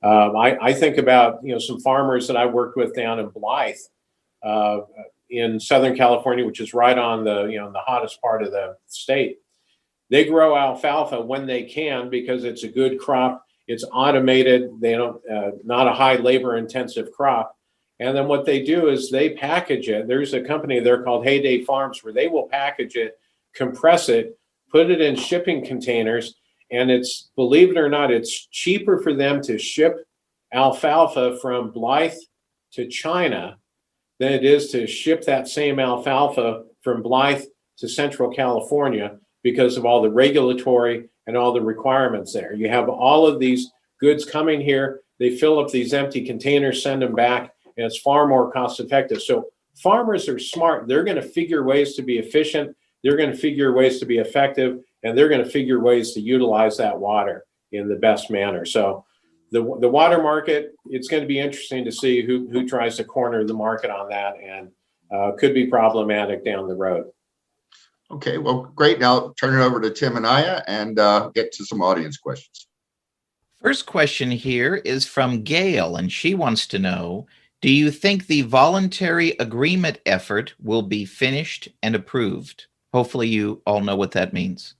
I think about, some farmers that I worked with down in Blythe, in Southern California, which is right on the hottest part of the state. They grow alfalfa when they can because it's a good crop. It's automated. They don't, not a high labor intensive crop. And then what they do is they package it. There's a company there called Heyday Farms where they will package it, compress it, put it in shipping containers. And it's, believe it or not, it's cheaper for them to ship alfalfa from Blythe to China than it is to ship that same alfalfa from Blythe to Central California because of all the regulatory and all the requirements there. You have all of these goods coming here, they fill up these empty containers, send them back, and it's far more cost effective. So farmers are smart. They're going to figure ways to be efficient. They're going to figure ways to be effective, and they're going to figure ways to utilize that water in the best manner. So the water market, it's going to be interesting to see who tries to corner the market on that, and could be problematic down the road. Okay, well, great. Now I'll turn it over to Tim and Aya and get to some audience questions. First question here is from Gail, and she wants to know, do you think the voluntary agreement effort will be finished and approved? Hopefully you all know what that means.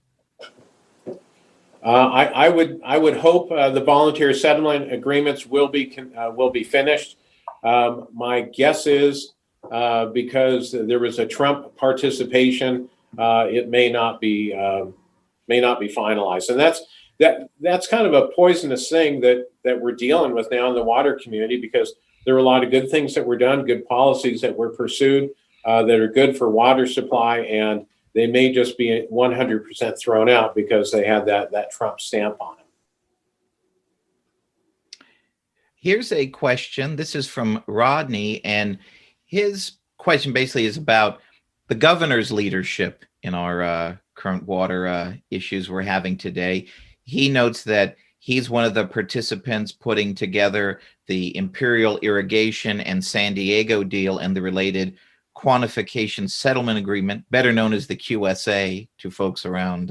I would hope the voluntary settlement agreements will be finished. My guess is because there was a Trump participation, it may not be finalized, and that's kind of a poisonous thing that we're dealing with now in the water community, because there are a lot of good things that were done, good policies that were pursued that are good for water supply, and they may just be 100% thrown out because they had that Trump stamp on it. Here's a question. This is from Rodney, and his question basically is about the governor's leadership in our current water issues we're having today. He notes that he's one of the participants putting together the Imperial Irrigation and San Diego deal and the related quantification settlement agreement, better known as the QSA to folks around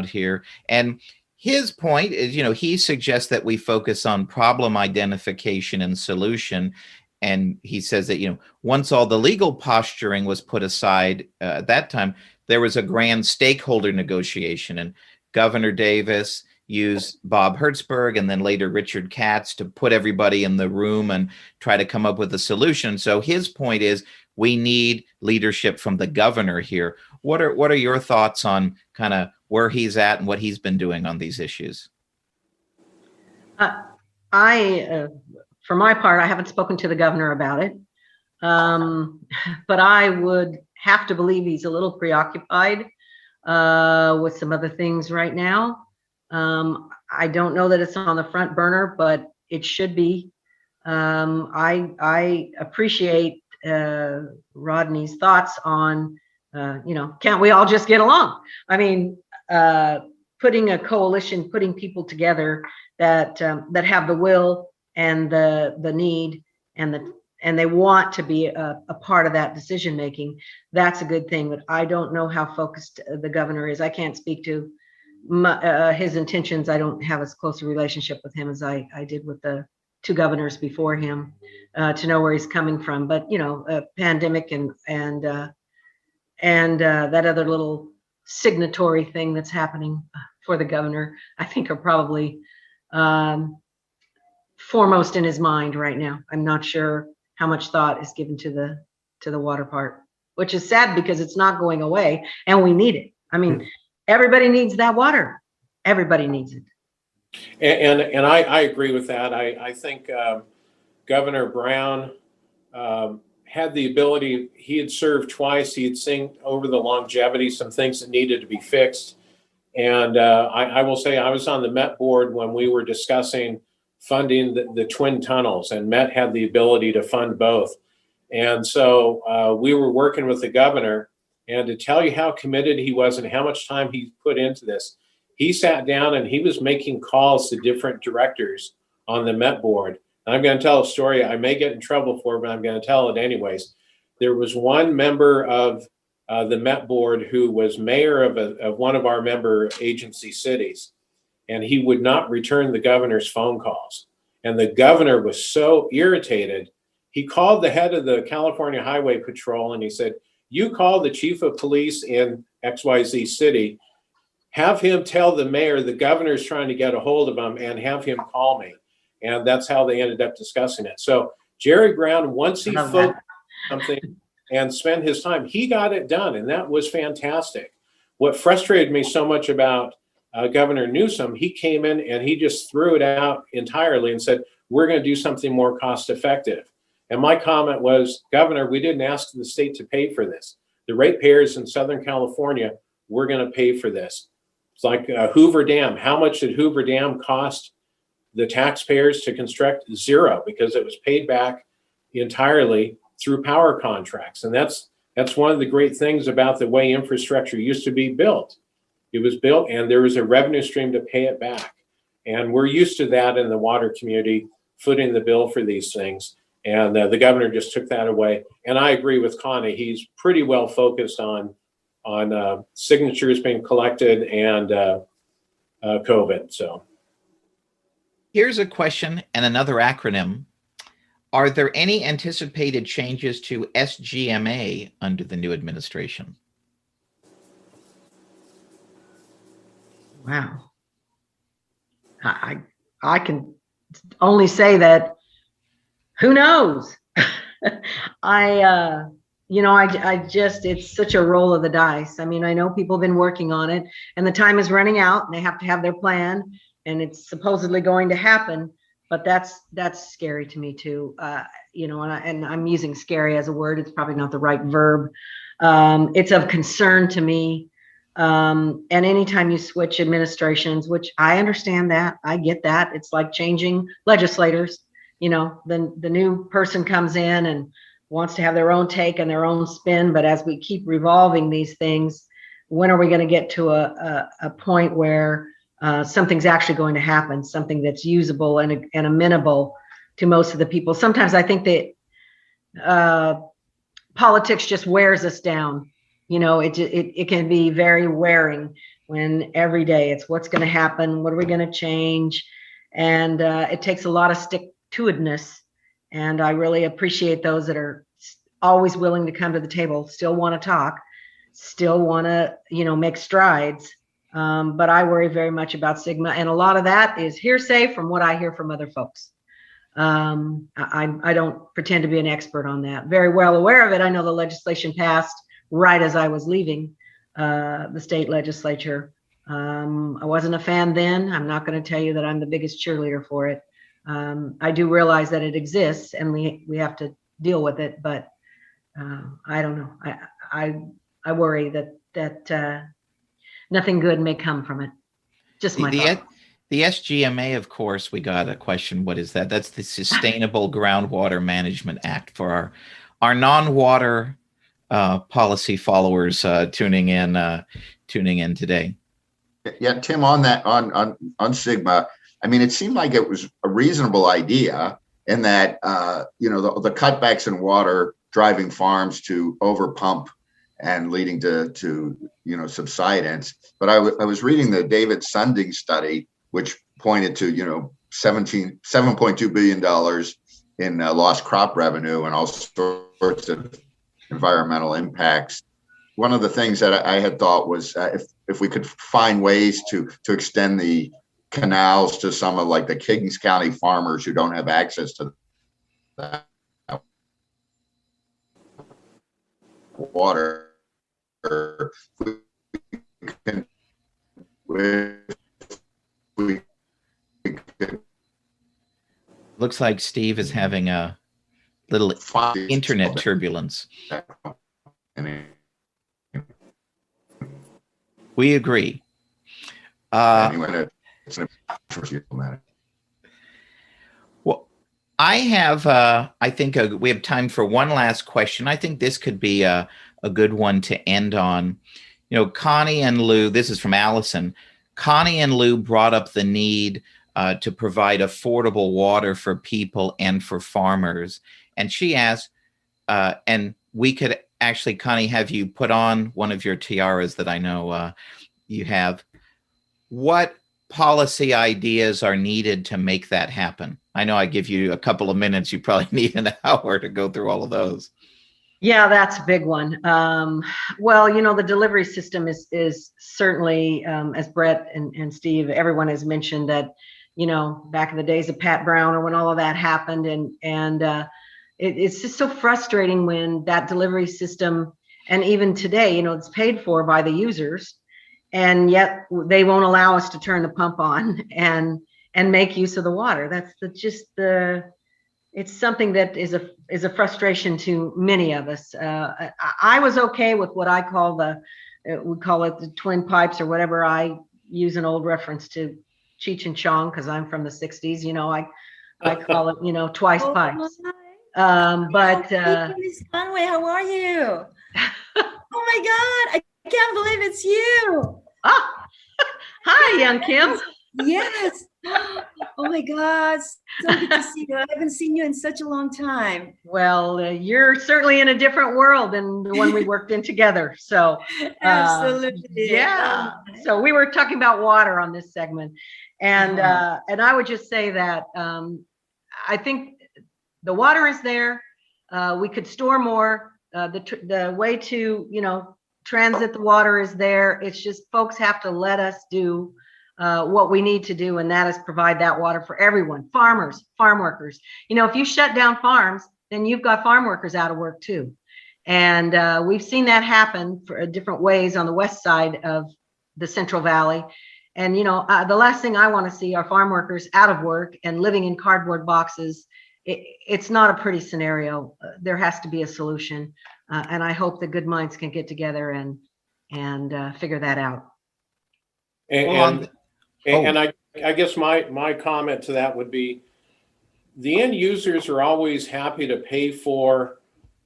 here. And his point is, he suggests that we focus on problem identification and solution. And he says that, once all the legal posturing was put aside at that time, there was a grand stakeholder negotiation, and Governor Davis used Bob Hertzberg and then later Richard Katz to put everybody in the room and try to come up with a solution. So his point is we need leadership from the governor here. What are your thoughts on kind of where he's at and what he's been doing on these issues? For my part, I haven't spoken to the governor about it, but I would have to believe he's a little preoccupied with some other things right now. I don't know that it's on the front burner, but it should be. I appreciate Rodney's thoughts on, can't we all just get along? I mean, putting a coalition, putting people together that have the will and the need and they want to be a part of that decision making. That's a good thing. But I don't know how focused the governor is. I can't speak to his intentions. I don't have as close a relationship with him as I did with the two governors before him to know where he's coming from. But a pandemic and that other little signatory thing that's happening for the governor, I think are probably foremost in his mind right now. I'm not sure how much thought is given to the water part, which is sad because it's not going away and we need it. I mean, everybody needs that water. Everybody needs it. And I agree with that. I think Governor Brown had the ability. He had served twice. He had seen over the longevity some things that needed to be fixed. And I will say I was on the Met board when we were discussing funding the twin tunnels, and Met had the ability to fund both. And so we were working with the governor, and to tell you how committed he was and how much time he put into this, he sat down and he was making calls to different directors on the Met board. And I'm going to tell a story I may get in trouble for, but I'm going to tell it anyways. There was one member of the Met board who was mayor of one of our member agency cities, and he would not return the governor's phone calls. And the governor was so irritated, he called the head of the California Highway Patrol and he said, you call the chief of police in XYZ city, have him tell the mayor the governor's trying to get a hold of him and have him call me. And that's how they ended up discussing it. So Jerry Brown, once he focused on something and spent his time, he got it done. And that was fantastic. What frustrated me so much about Governor Newsom, he came in and he just threw it out entirely and said, we're going to do something more cost effective. And my comment was, Governor, we didn't ask the state to pay for this. The ratepayers in Southern California, we're going to pay for this. It's like Hoover Dam. How much did Hoover Dam cost the taxpayers to construct? Zero, because it was paid back entirely through power contracts. And that's one of the great things about the way infrastructure used to be built. It was built and there was a revenue stream to pay it back. And we're used to that in the water community, footing the bill for these things. And the governor just took that away. And I agree with Connie. He's pretty well focused on signatures being collected and COVID. So here's a question and another acronym. Are there any anticipated changes to Sgma under the new administration? Wow. I can only say that, who knows? I just, it's such a roll of the dice. I mean, I know people have been working on it and the time is running out and they have to have their plan and it's supposedly going to happen, but that's scary to me too. And I'm using scary as a word. It's probably not the right verb. It's of concern to me. And anytime you switch administrations, which I understand that, I get that. It's like changing legislators. The new person comes in and wants to have their own take and their own spin. But as we keep revolving these things, when are we going to get to a point where something's actually going to happen, something that's usable and amenable to most of the people? Sometimes I think that politics just wears us down. It can be very wearing when every day it's what's going to happen, what are we going to change, and it takes a lot of stick-to-itiveness. And I really appreciate those that are always willing to come to the table, still want to talk, still want to make strides. But I worry very much about Sgma, and a lot of that is hearsay from what I hear from other folks. I don't pretend to be an expert on that. Very well aware of it. I know the legislation passed right as I was leaving the state legislature. I wasn't a fan then. I'm not going to tell you that I'm the biggest cheerleader for it. I do realize that it exists and we have to deal with it, but I don't know. I worry that nothing good may come from it. Just my thought. The Sgma, of course, we got a question. What is that? That's the Sustainable Groundwater Management Act for our non-water policy followers tuning in today. Yeah, Tim, on that, on Sgma, I mean, it seemed like it was a reasonable idea in that, the cutbacks in water driving farms to overpump and leading to subsidence. But I was reading the David Sunding study, which pointed to, $7.2 billion in lost crop revenue and all sorts of environmental impacts. One of the things that I had thought was if we could find ways to extend the canals to some of like the Kings County farmers who don't have access to that water. Looks like Steve is having a little internet turbulence. We agree. Well, I have, I think we have time for one last question. I think this could be a good one to end on. Connie and Lou, this is from Allison. Connie and Lou brought up the need to provide affordable water for people and for farmers. And she asked, and we could actually, Connie, have you put on one of your tiaras that I know you have. What policy ideas are needed to make that happen? I know I give you a couple of minutes. You probably need an hour to go through all of those. Yeah, that's a big one. Well, the delivery system is certainly, as Brett and Steve, everyone has mentioned that, back in the days of Pat Brown or when all of that happened, and it's just so frustrating when that delivery system, and even today, it's paid for by the users, and yet they won't allow us to turn the pump on and make use of the water. That's it's something that is a frustration to many of us. I was okay with what I call we call it the twin pipes, or whatever. I use an old reference to Cheech and Chong because I'm from the 60s. I call it, twice pipes. But Miss Conway, how are you? Oh my God, I can't believe it's you. Hi, young Kim. Yes. Oh my God, so good to see you. I haven't seen you in such a long time. Well, you're certainly in a different world than the one we worked in together. So Absolutely. Yeah. So we were talking about water on this segment, and I would just say that I think the water is there. We could store more. The way to transit the water is there. It's just folks have to let us do what we need to do, and that is provide that water for everyone. Farmers, farm workers. If you shut down farms, then you've got farm workers out of work too. And we've seen that happen for different ways on the west side of the Central Valley. And the last thing I want to see are farm workers out of work and living in cardboard boxes. It's not a pretty scenario. There has to be a solution, and I hope the good minds can get together and figure that out. And I guess my comment to that would be, the end users are always happy to pay for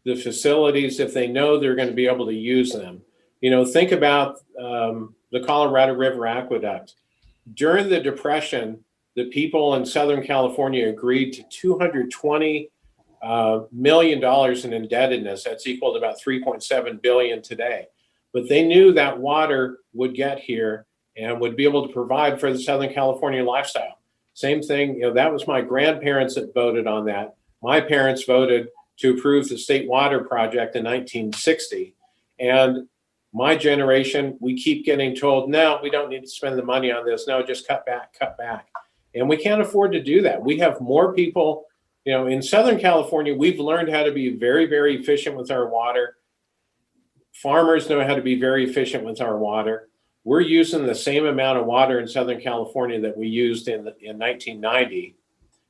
the facilities if they know they're going to be able to use them. Think about the Colorado River Aqueduct. During the Depression, the people in Southern California agreed to $220 million in indebtedness. That's equal to about 3.7 billion today. But they knew that water would get here and would be able to provide for the Southern California lifestyle. Same thing, that was my grandparents that voted on that. My parents voted to approve the State Water Project in 1960. And my generation, we keep getting told, no, we don't need to spend the money on this. No, just cut back. And we can't afford to do that. We have more people, in Southern California, we've learned how to be very, very efficient with our water. Farmers know how to be very efficient with our water. We're using the same amount of water in Southern California that we used in 1990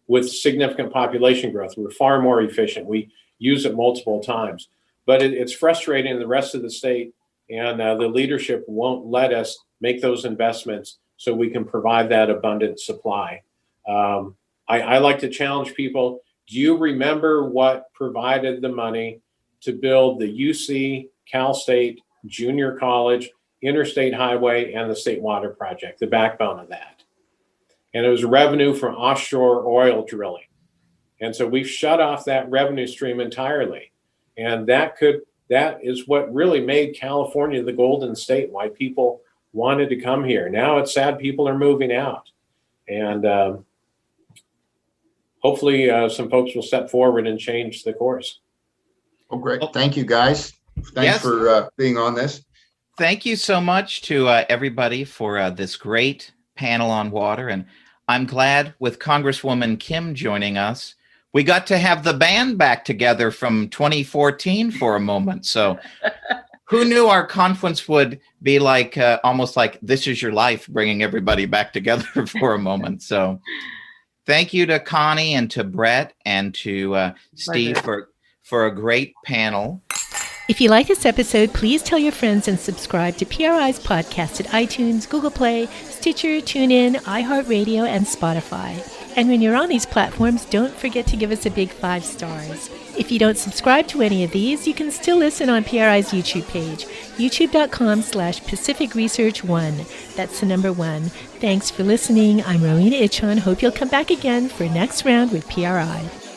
with significant population growth. We're far more efficient. We use it multiple times. But it's frustrating in the rest of the state, and the leadership won't let us make those investments so we can provide that abundant supply. I like to challenge people. Do you remember what provided the money to build the UC, Cal State, Junior College, Interstate Highway, and the State Water Project, the backbone of that? And it was revenue from offshore oil drilling. And so we've shut off that revenue stream entirely. And that is what really made California the golden state, why people wanted to come here. Now it's sad people are moving out. And hopefully some folks will step forward and change the course. Oh, great. Thank you, guys. Thanks for being on this. Thank you so much to everybody for this great panel on water. And I'm glad with Congresswoman Kim joining us, we got to have the band back together from 2014 for a moment. So who knew our conference would be like almost like This Is Your Life, bringing everybody back together for a moment. So thank you to Connie and to Brett and to Steve for a great panel. If you like this episode, please tell your friends and subscribe to PRI's podcast at iTunes, Google Play, Stitcher, TuneIn, iHeartRadio, and Spotify. And when you're on these platforms, don't forget to give us a big 5 stars. If you don't subscribe to any of these, you can still listen on PRI's YouTube page, youtube.com/Pacific Research 1. That's the number 1. Thanks for listening. I'm Rowena Itchon. Hope you'll come back again for next round with PRI.